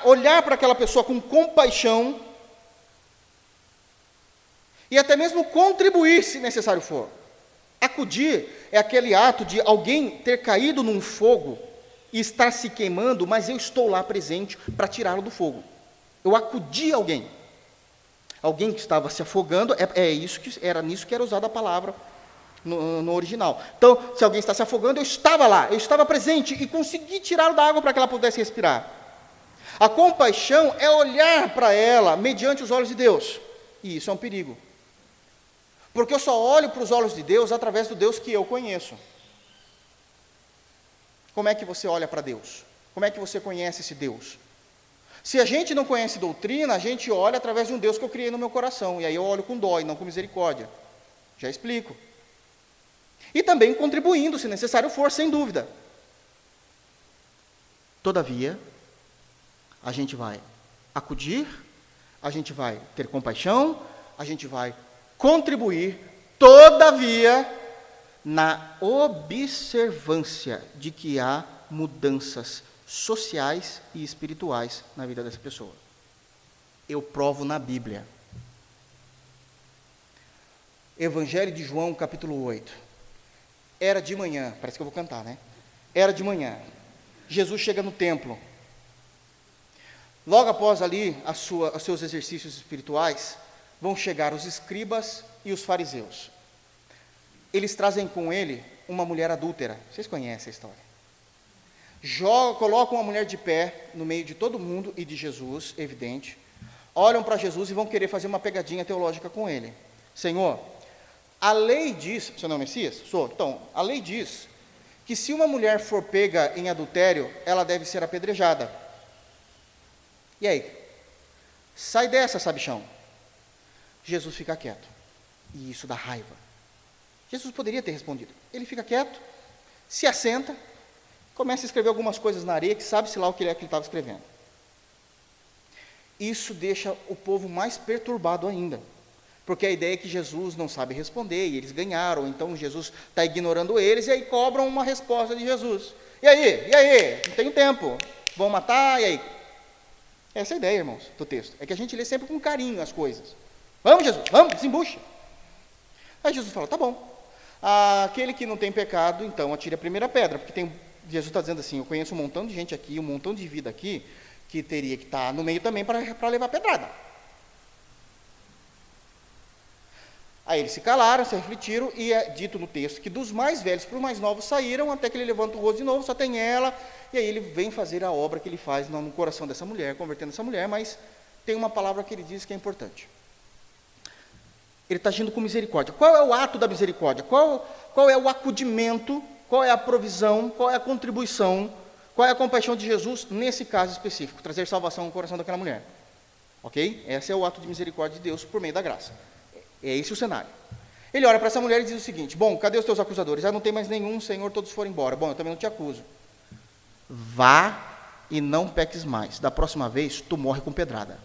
olhar para aquela pessoa com compaixão, e até mesmo contribuir, se necessário for. Acudir é aquele ato de alguém ter caído num fogo e estar se queimando, mas eu estou lá presente para tirá-lo do fogo. Eu acudi alguém. Alguém que estava se afogando, era nisso que era usada a palavra no original. Então, se alguém está se afogando, eu estava lá, eu estava presente e consegui tirá-lo da água para que ela pudesse respirar. A compaixão é olhar para ela mediante os olhos de Deus. E isso é um perigo. Porque eu só olho para os olhos de Deus através do Deus que eu conheço. Como é que você olha para Deus? Como é que você conhece esse Deus? Se a gente não conhece doutrina, a gente olha através de um Deus que eu criei no meu coração. E aí eu olho com dó e não com misericórdia. Já explico. E também contribuindo, se necessário for, sem dúvida. Todavia, a gente vai acudir, a gente vai ter compaixão, a gente vai contribuir, todavia, na observância de que há mudanças sociais e espirituais na vida dessa pessoa. Eu provo na Bíblia. Evangelho de João, capítulo 8. Era de manhã, parece que eu vou cantar, né? Era de manhã. Jesus chega no templo. Logo após ali os seus exercícios espirituais, vão chegar os escribas e os fariseus. Eles trazem com ele uma mulher adúltera. Vocês conhecem a história. Colocam a mulher de pé no meio de todo mundo e de Jesus, evidente. Olham para Jesus e vão querer fazer uma pegadinha teológica com ele. Senhor, a lei diz, você não é Messias? Sou. Então, a lei diz que se uma mulher for pega em adultério, ela deve ser apedrejada. E aí? Sai dessa, sabichão. Jesus fica quieto. E isso dá raiva. Jesus poderia ter respondido. Ele fica quieto, se assenta, começa a escrever algumas coisas na areia, que sabe-se lá o que é que ele estava escrevendo. Isso deixa o povo mais perturbado ainda. Porque a ideia é que Jesus não sabe responder, e eles ganharam, então Jesus está ignorando eles, e aí cobram uma resposta de Jesus. E aí? Não tenho tempo. Vão matar, e aí? Essa é a ideia, irmãos, do texto. É que a gente lê sempre com carinho as coisas. Vamos, Jesus, vamos, desembucha. Aí Jesus fala, tá bom. Aquele que não tem pecado, então atire a primeira pedra. Porque Jesus está dizendo assim, eu conheço um montão de gente aqui, um montão de vida aqui, que teria que estar no meio também para levar pedrada. Aí eles se calaram, se refletiram, e é dito no texto que dos mais velhos para os mais novos saíram, até que ele levanta o rosto de novo, só tem ela, e aí ele vem fazer a obra que ele faz no coração dessa mulher, convertendo essa mulher, mas tem uma palavra que ele diz que é importante. Ele está agindo com misericórdia. Qual é o ato da misericórdia? Qual é o acudimento, qual é a provisão, qual é a contribuição, qual é a compaixão de Jesus nesse caso específico? Trazer salvação ao coração daquela mulher. Ok? Esse é o ato de misericórdia de Deus por meio da graça. É esse o cenário. Ele olha para essa mulher e diz o seguinte, bom, cadê os teus acusadores? Não tem mais nenhum, Senhor, todos foram embora. Bom, eu também não te acuso. Vá e não peques mais. Da próxima vez, tu morre com pedrada.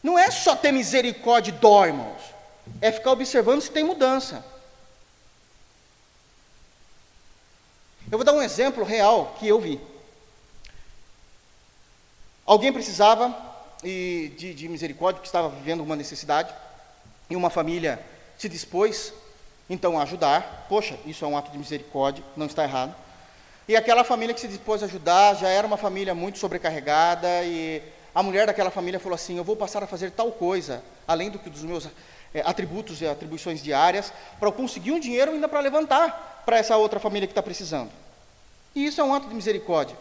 Não é só ter misericórdia e dó, irmãos. É ficar observando se tem mudança. Eu vou dar um exemplo real que eu vi. Alguém precisava de misericórdia, que estava vivendo uma necessidade, e uma família se dispôs, então, a ajudar. Poxa, isso é um ato de misericórdia, não está errado. E aquela família que se dispôs a ajudar, já era uma família muito sobrecarregada, e a mulher daquela família falou assim, eu vou passar a fazer tal coisa, além dos meus atributos e atribuições diárias, para eu conseguir um dinheiro ainda para levantar para essa outra família que está precisando. E isso é um ato de misericórdia.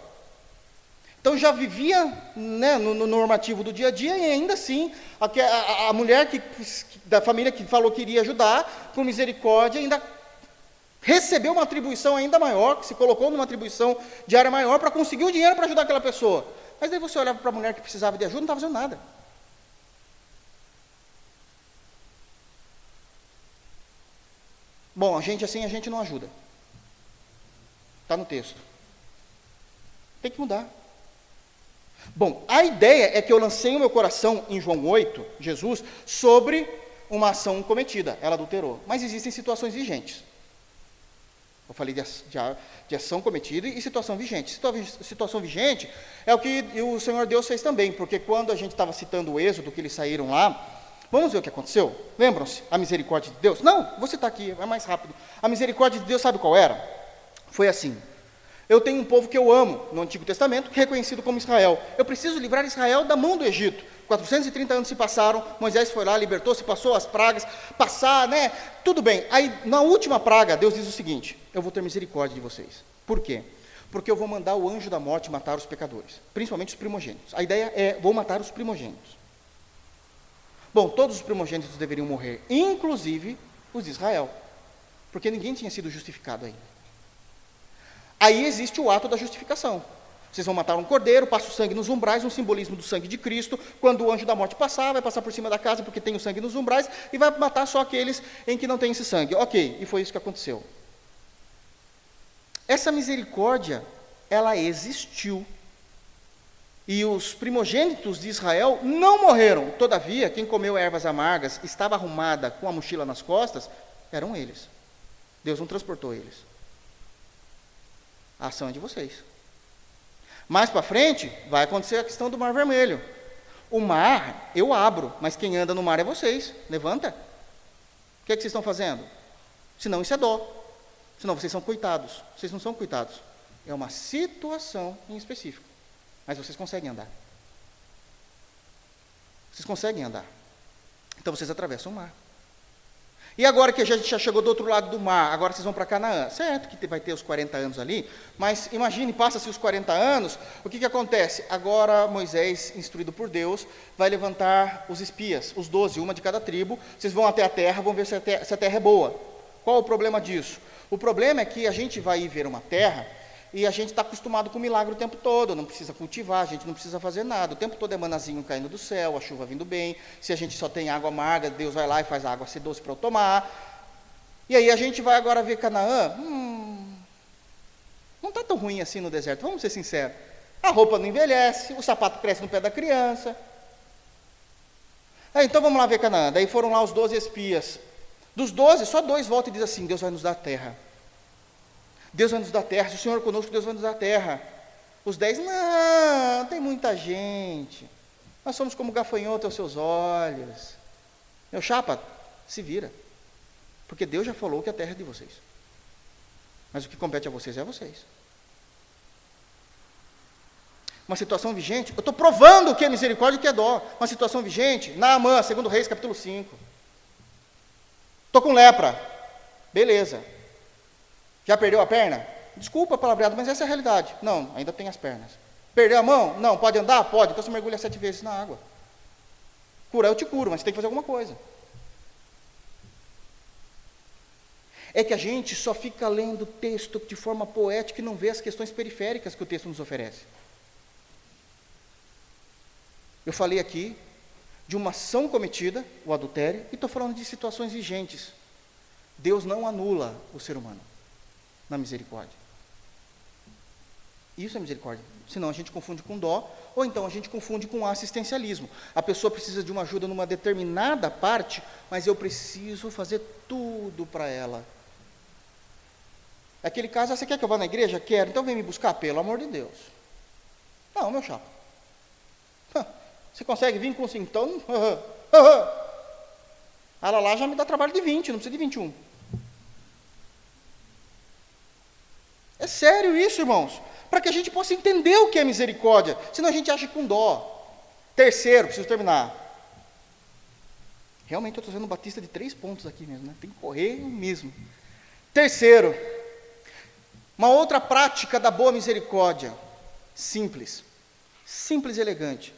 Então já vivia, né, no normativo do dia a dia, e ainda assim, a mulher da família que falou que iria ajudar, com misericórdia, ainda recebeu uma atribuição ainda maior, que se colocou numa atribuição diária maior, para conseguir o dinheiro para ajudar aquela pessoa. Mas daí você olhava para a mulher que precisava de ajuda, não estava fazendo nada. Bom, a gente assim, a gente não ajuda. Está no texto. Tem que mudar. Bom, a ideia é que eu lancei o meu coração em João 8, Jesus, sobre uma ação cometida, ela adulterou. Mas existem situações vigentes. Eu falei de ação cometida e situação vigente. Situação vigente é o que o Senhor Deus fez também, porque quando a gente estava citando o Êxodo, que eles saíram lá, vamos ver o que aconteceu? Lembram-se? A misericórdia de Deus? Não, vou citar aqui, é mais rápido. A misericórdia de Deus, sabe qual era? Foi assim. Eu tenho um povo que eu amo no Antigo Testamento, que é reconhecido como Israel. Eu preciso livrar Israel da mão do Egito. 430 anos se passaram, Moisés foi lá, libertou, se passou as pragas, né? Tudo bem. Aí, na última praga, Deus diz o seguinte, eu vou ter misericórdia de vocês. Por quê? Porque eu vou mandar o anjo da morte matar os pecadores, principalmente os primogênitos. A ideia é, vou matar os primogênitos. Bom, todos os primogênitos deveriam morrer, inclusive os de Israel, porque ninguém tinha sido justificado ainda. Aí existe o ato da justificação. Vocês vão matar um cordeiro, passa o sangue nos umbrais, um simbolismo do sangue de Cristo. Quando o anjo da morte passar, vai passar por cima da casa porque tem o sangue nos umbrais e vai matar só aqueles em que não tem esse sangue. Ok, e foi isso que aconteceu. Essa misericórdia, ela existiu. E os primogênitos de Israel não morreram. Todavia, quem comeu ervas amargas, estava arrumada com a mochila nas costas, eram eles. Deus não transportou eles. A ação é de vocês. Mais para frente, vai acontecer a questão do Mar Vermelho. O mar, eu abro, mas quem anda no mar é vocês. Levanta. O que é que vocês estão fazendo? Senão isso é dó. Senão vocês são coitados. Vocês não são coitados. É uma situação em específico. Mas vocês conseguem andar. Vocês conseguem andar. Então vocês atravessam o mar. E agora que a gente já chegou do outro lado do mar, agora vocês vão para Canaã. Certo que vai ter os 40 anos ali, mas imagine, passa-se os 40 anos, o que acontece? Agora Moisés, instruído por Deus, vai levantar os espias, os 12, uma de cada tribo. Vocês vão até a terra, vão ver se a terra é boa. Qual o problema disso? O problema é que a gente vai ir ver uma terra e a gente está acostumado com o milagre o tempo todo, não precisa cultivar, a gente não precisa fazer nada, o tempo todo é manazinho caindo do céu, a chuva vindo bem, se a gente só tem água amarga, Deus vai lá e faz a água ser doce para eu tomar, e aí a gente vai agora ver Canaã, não está tão ruim assim no deserto, vamos ser sinceros, a roupa não envelhece, o sapato cresce no pé da criança, então vamos lá ver Canaã, daí foram lá os 12 espias, dos 12, só 2 voltam e dizem assim, Deus vai nos dar a terra. Deus vai nos dar terra, se o Senhor é conosco, Deus vai nos dar terra. Os 10, não, tem muita gente. Nós somos como gafanhoto aos seus olhos. Meu chapa, se vira. Porque Deus já falou que a terra é de vocês. Mas o que compete a vocês é a vocês. Uma situação vigente, eu estou provando o que é misericórdia e o que é dó. Uma situação vigente, Naamã, 2 Reis, capítulo 5. Estou com lepra. Beleza. Já perdeu a perna? Desculpa a palavreada, mas essa é a realidade. Não, ainda tem as pernas. Perdeu a mão? Não. Pode andar? Pode. Então você mergulha 7 vezes na água. Curar eu te curo, mas você tem que fazer alguma coisa. É que a gente só fica lendo o texto de forma poética e não vê as questões periféricas que o texto nos oferece. Eu falei aqui de uma ação cometida, o adultério, e estou falando de situações vigentes. Deus não anula o ser humano na misericórdia. Isso é misericórdia. Senão a gente confunde com dó, ou então a gente confunde com assistencialismo. A pessoa precisa de uma ajuda numa determinada parte, mas eu preciso fazer tudo para ela. Aquele caso, você quer que eu vá na igreja? Quero, então vem me buscar, pelo amor de Deus. Não, meu chapa. Você consegue vir com 5? Então, ela lá já me dá trabalho de 20, não precisa de 21. É sério isso, irmãos, para que a gente possa entender o que é misericórdia, senão a gente acha com dó. Terceiro, preciso terminar. Realmente eu estou sendo um batista de 3 pontos aqui mesmo, né? Tem que correr mesmo. Terceiro, uma outra prática da boa misericórdia, simples e elegante,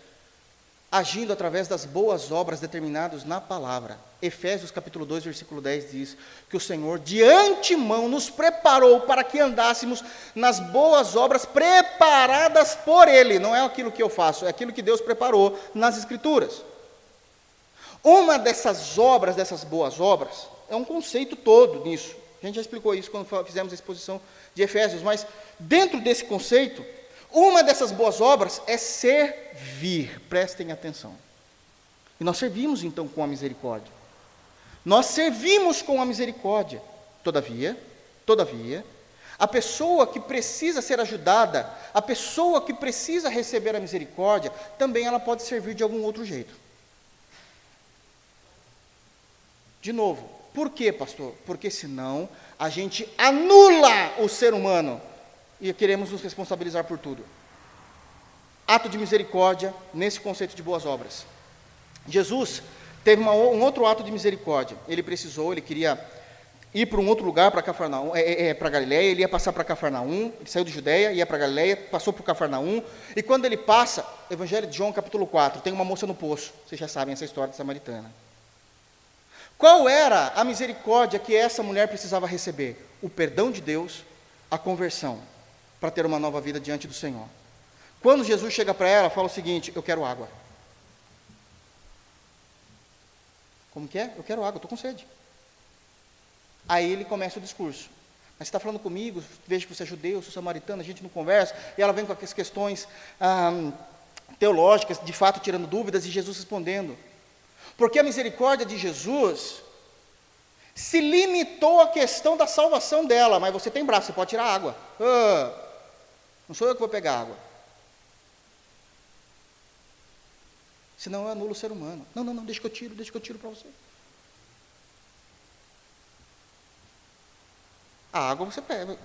agindo através das boas obras determinadas na palavra. Efésios capítulo 2, versículo 10 diz que o Senhor de antemão nos preparou para que andássemos nas boas obras preparadas por Ele. Não é aquilo que eu faço, é aquilo que Deus preparou nas Escrituras. Uma dessas obras, dessas boas obras, é um conceito todo nisso. A gente já explicou isso quando fizemos a exposição de Efésios, mas dentro desse conceito, uma dessas boas obras é servir, prestem atenção. E nós servimos então com a misericórdia. Nós servimos com a misericórdia. Todavia, a pessoa que precisa ser ajudada, a pessoa que precisa receber a misericórdia, também ela pode servir de algum outro jeito. De novo, por quê, pastor? Porque senão a gente anula o ser humano e queremos nos responsabilizar por tudo. Ato de misericórdia nesse conceito de boas obras. Jesus teve um outro ato de misericórdia. Ele queria ir para um outro lugar, para Cafarnaum, para Galileia, ele ia passar para Cafarnaum, ele saiu de Judeia, ia para Galileia, passou por Cafarnaum, e quando ele passa, Evangelho de João, capítulo 4, tem uma moça no poço, vocês já sabem essa história de samaritana. Qual era a misericórdia que essa mulher precisava receber? O perdão de Deus, a conversão, para ter uma nova vida diante do Senhor. Quando Jesus chega para ela, fala o seguinte: eu quero água. Como que é? Eu quero água, estou com sede. Aí ele começa o discurso. Mas você está falando comigo, vejo que você é judeu, sou samaritano, a gente não conversa, e ela vem com aquelas questões teológicas, de fato tirando dúvidas, e Jesus respondendo. Porque a misericórdia de Jesus se limitou à questão da salvação dela, mas você tem braço, você pode tirar água. Não sou eu que vou pegar água. Senão eu anulo o ser humano. Não, deixa que eu tiro para você. A água você pega.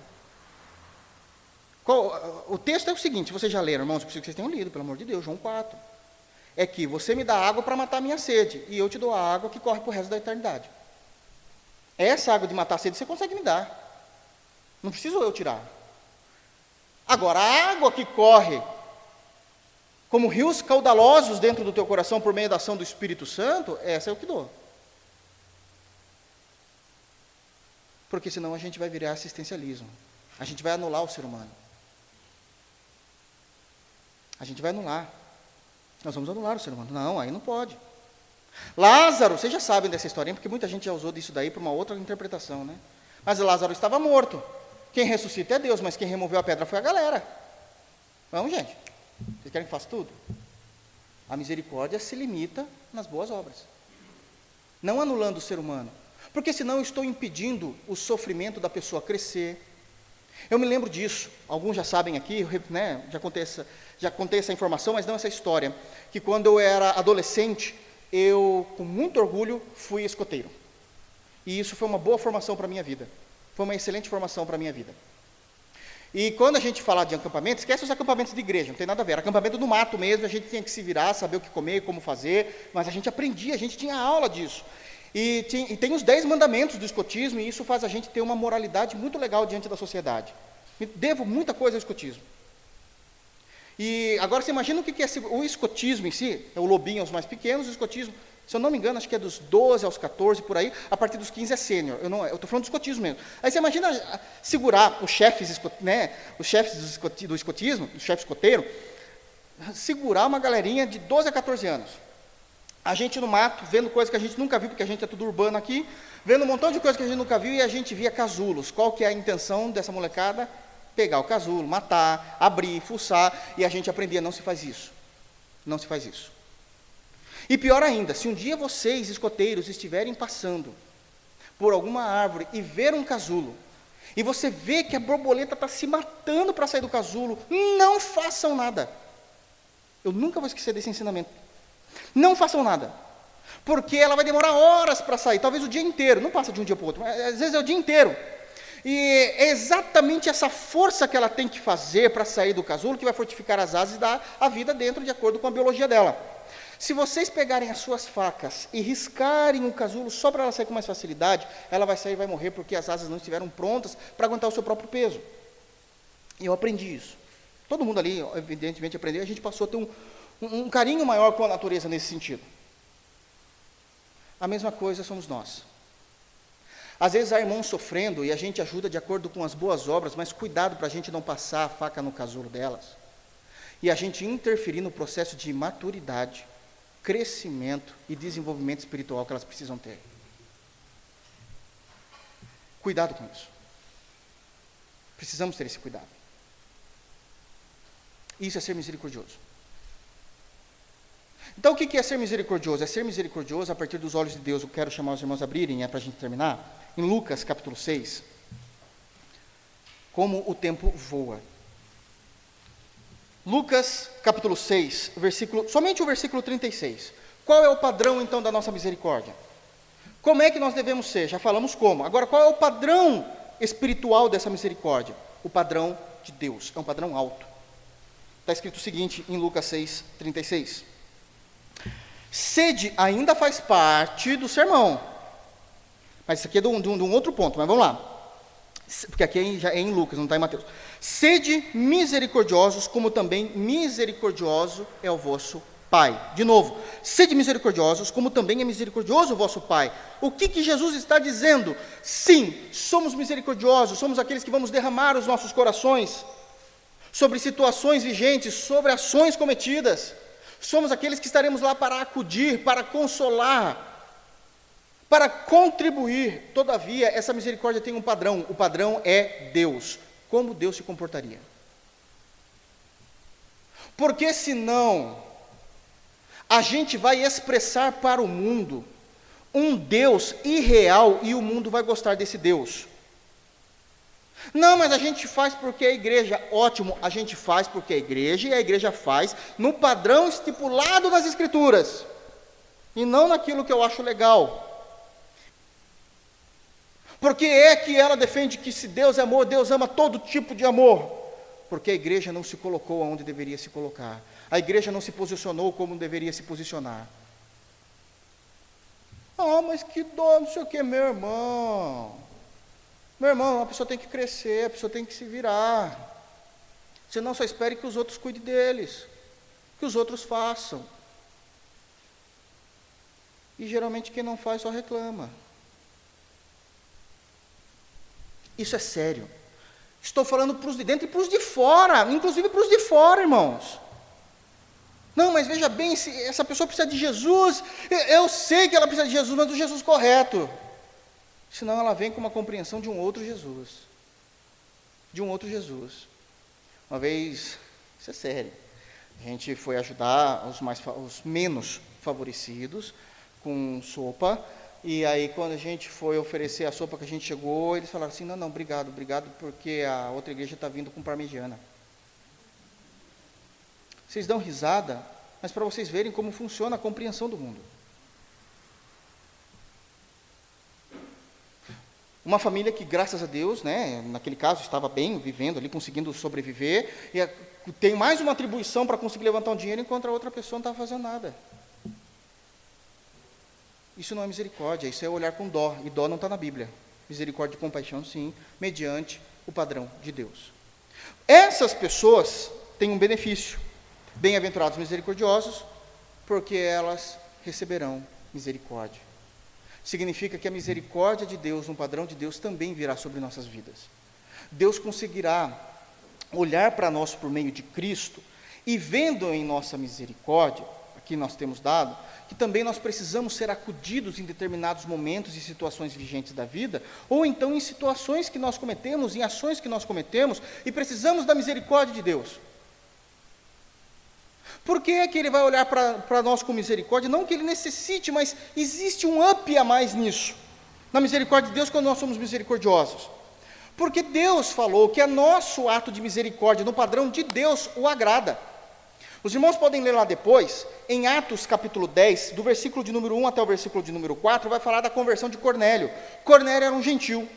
O texto é o seguinte, vocês já leram, irmãos, preciso que vocês tenham lido, pelo amor de Deus, João 4. É que você me dá água para matar a minha sede, e eu te dou a água que corre para o resto da eternidade. Essa água de matar a sede você consegue me dar. Não preciso eu tirar. Agora, a água que corre como rios caudalosos dentro do teu coração por meio da ação do Espírito Santo, essa eu que dou. Porque senão a gente vai virar assistencialismo. A gente vai anular o ser humano. A gente vai anular. Nós vamos anular o ser humano. Não, aí não pode. Lázaro, vocês já sabem dessa historinha, porque muita gente já usou disso daí para uma outra interpretação, né? Mas Lázaro estava morto. Quem ressuscita é Deus, mas quem removeu a pedra foi a galera. Vamos, gente. Vocês querem que faça tudo? A misericórdia se limita nas boas obras. Não anulando o ser humano. Porque senão eu estou impedindo o sofrimento da pessoa crescer. Eu me lembro disso, alguns já sabem aqui, né, já contei essa informação, mas não essa história, que quando eu era adolescente, eu, com muito orgulho, fui escoteiro. E isso foi uma boa formação para a minha vida. Foi uma excelente formação para a minha vida. E quando a gente fala de acampamento, esquece os acampamentos de igreja, não tem nada a ver. Era acampamento no mato mesmo, a gente tinha que se virar, saber o que comer, como fazer, mas a gente aprendia, a gente tinha aula disso. E tem os 10 mandamentos do escotismo, e isso faz a gente ter uma moralidade muito legal diante da sociedade. Devo muita coisa ao escotismo. E agora você imagina o que é o escotismo em si, é o lobinho aos mais pequenos, o escotismo, se eu não me engano, acho que é dos 12 aos 14, por aí, a partir dos 15 é sênior. Eu estou falando do escotismo mesmo. Aí você imagina segurar os chefes, do escotismo, o chefe escoteiro, segurar uma galerinha de 12 a 14 anos. A gente no mato, vendo coisas que a gente nunca viu, porque a gente é tudo urbano aqui, vendo um montão de coisas que a gente nunca viu, e a gente via casulos. Qual que é a intenção dessa molecada? Pegar o casulo, matar, abrir, fuçar, e a gente aprendia, não se faz isso. Não se faz isso. E pior ainda, se um dia vocês, escoteiros, estiverem passando por alguma árvore e ver um casulo, e você vê que a borboleta está se matando para sair do casulo, não façam nada. Eu nunca vou esquecer desse ensinamento. Não façam nada, porque ela vai demorar horas para sair, talvez o dia inteiro, não passa de um dia para o outro, mas às vezes é o dia inteiro. E é exatamente essa força que ela tem que fazer para sair do casulo que vai fortificar as asas e dar a vida dentro de acordo com a biologia dela. Se vocês pegarem as suas facas e riscarem o casulo só para ela sair com mais facilidade, ela vai sair e vai morrer porque as asas não estiveram prontas para aguentar o seu próprio peso. E eu aprendi isso. Todo mundo ali, evidentemente, aprendeu, e a gente passou a ter um carinho maior com a natureza nesse sentido. A mesma coisa somos nós. Às vezes há irmãos sofrendo e a gente ajuda de acordo com as boas obras, mas cuidado para a gente não passar a faca no casulo delas. E a gente interferir no processo de maturidade, crescimento e desenvolvimento espiritual que elas precisam ter. Cuidado com isso. Precisamos ter esse cuidado. Isso é ser misericordioso. Então, o que é ser misericordioso? É ser misericordioso a partir dos olhos de Deus. Eu quero chamar os irmãos a abrirem, para a gente terminar, em Lucas, capítulo 6. Como o tempo voa. Lucas, capítulo 6, somente o versículo 36. Qual é o padrão, então, da nossa misericórdia? Como é que nós devemos ser? Já falamos como. Agora, qual é o padrão espiritual dessa misericórdia? O padrão de Deus. É um padrão alto. Está escrito o seguinte em Lucas 6, 36. Sede ainda faz parte do sermão. Mas isso aqui é de um outro ponto, mas vamos lá. Porque aqui já é em Lucas, não está em Mateus. Sede misericordiosos, como também misericordioso é o vosso Pai. De novo, sede misericordiosos, como também é misericordioso o vosso Pai. O que Jesus está dizendo? Sim, somos misericordiosos, somos aqueles que vamos derramar os nossos corações sobre situações vigentes, sobre ações cometidas. Somos aqueles que estaremos lá para acudir, para consolar, para contribuir. Todavia, essa misericórdia tem um padrão. O padrão é Deus. Como Deus se comportaria? Porque senão, a gente vai expressar para o mundo um Deus irreal e o mundo vai gostar desse Deus. Não, mas a gente faz porque a igreja, ótimo, a gente faz porque a igreja, e a igreja faz no padrão estipulado nas Escrituras, e não naquilo que eu acho legal. Porque é que ela defende que se Deus é amor, Deus ama todo tipo de amor. Porque a igreja não se colocou onde deveria se colocar. A igreja não se posicionou como deveria se posicionar. Ah, mas que dó, não sei o que, meu irmão. Meu irmão, a pessoa tem que crescer, a pessoa tem que se virar. Senão só espere que os outros cuidem deles, que os outros façam. E geralmente quem não faz só reclama. Isso é sério. Estou falando para os de dentro e para os de fora, inclusive para os de fora, irmãos. Não, mas veja bem, se essa pessoa precisa de Jesus, eu sei que ela precisa de Jesus, mas do Jesus correto. Senão ela vem com uma compreensão de um outro Jesus. De um outro Jesus. Uma vez, isso é sério, a gente foi ajudar os menos favorecidos com sopa, e aí quando a gente foi oferecer a sopa que a gente chegou, eles falaram assim, não, obrigado, porque a outra igreja está vindo com parmegiana. Vocês dão risada, mas para vocês verem como funciona a compreensão do mundo. Uma família que, graças a Deus, né, naquele caso, estava bem, vivendo ali, conseguindo sobreviver, e tem mais uma atribuição para conseguir levantar um dinheiro, enquanto a outra pessoa não estava fazendo nada. Isso não é misericórdia, isso é olhar com dó, e dó não está na Bíblia. Misericórdia e compaixão, sim, mediante o padrão de Deus. Essas pessoas têm um benefício. Bem-aventurados misericordiosos, porque elas receberão misericórdia. Significa que a misericórdia de Deus, no padrão de Deus, também virá sobre nossas vidas. Deus conseguirá olhar para nós por meio de Cristo, e vendo em nossa misericórdia, aqui nós temos dado, que também nós precisamos ser acudidos em determinados momentos e situações vigentes da vida, ou então em situações que nós cometemos, em ações que nós cometemos, e precisamos da misericórdia de Deus. Por que é que ele vai olhar para nós com misericórdia? Não que ele necessite, mas existe um up a mais nisso, na misericórdia de Deus, quando nós somos misericordiosos. Porque Deus falou que é nosso ato de misericórdia, no padrão de Deus, o agrada. Os irmãos podem ler lá depois, em Atos capítulo 10, do versículo de número 1 até o versículo de número 4, vai falar da conversão de Cornélio. Cornélio era um gentil,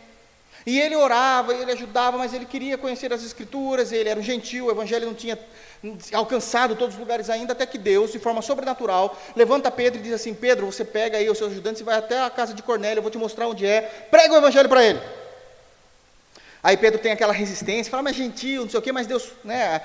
e ele orava, ele ajudava, mas ele queria conhecer as Escrituras, ele era um gentil, o Evangelho não tinha alcançado todos os lugares ainda, até que Deus, de forma sobrenatural, levanta Pedro e diz assim, Pedro, você pega aí os seus ajudantes e vai até a casa de Cornélio, eu vou te mostrar onde é, prega o Evangelho para ele. Aí Pedro tem aquela resistência, fala, mas gentil, não sei o quê, mas Deus, né,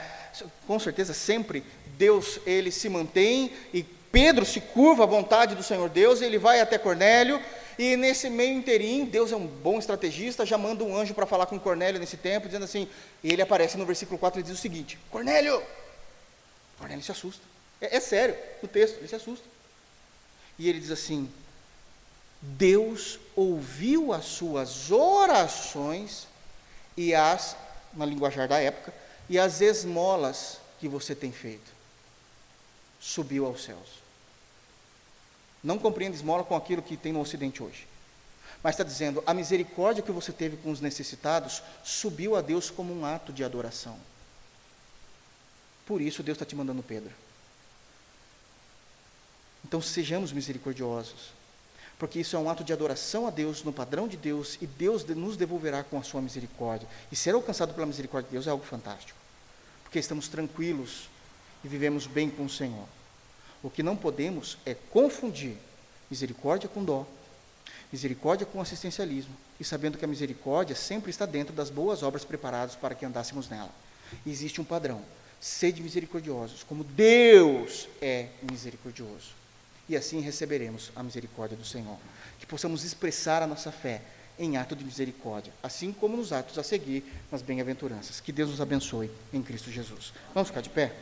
com certeza sempre Deus, ele se mantém, e Pedro se curva à vontade do Senhor Deus, ele vai até Cornélio, e nesse meio inteirinho, Deus é um bom estrategista, já manda um anjo para falar com Cornélio nesse tempo, dizendo assim, e ele aparece no versículo 4 e diz o seguinte, Cornélio se assusta, é sério, no texto, ele se assusta, e ele diz assim, Deus ouviu as suas orações, e na linguajar da época, e as esmolas que você tem feito, subiu aos céus. Não compreende esmola com aquilo que tem no Ocidente hoje, mas está dizendo, a misericórdia que você teve com os necessitados, subiu a Deus como um ato de adoração. Por isso Deus está te mandando Pedro. Então sejamos misericordiosos, porque isso é um ato de adoração a Deus, no padrão de Deus, e Deus nos devolverá com a sua misericórdia, e ser alcançado pela misericórdia de Deus é algo fantástico, porque estamos tranquilos, e vivemos bem com o Senhor. O que não podemos é confundir misericórdia com dó, misericórdia com assistencialismo, e sabendo que a misericórdia sempre está dentro das boas obras preparadas para que andássemos nela. E existe um padrão, sede misericordiosos, como Deus é misericordioso. E assim receberemos a misericórdia do Senhor. Que possamos expressar a nossa fé em ato de misericórdia, assim como nos atos a seguir, nas bem-aventuranças. Que Deus nos abençoe em Cristo Jesus. Vamos ficar de pé?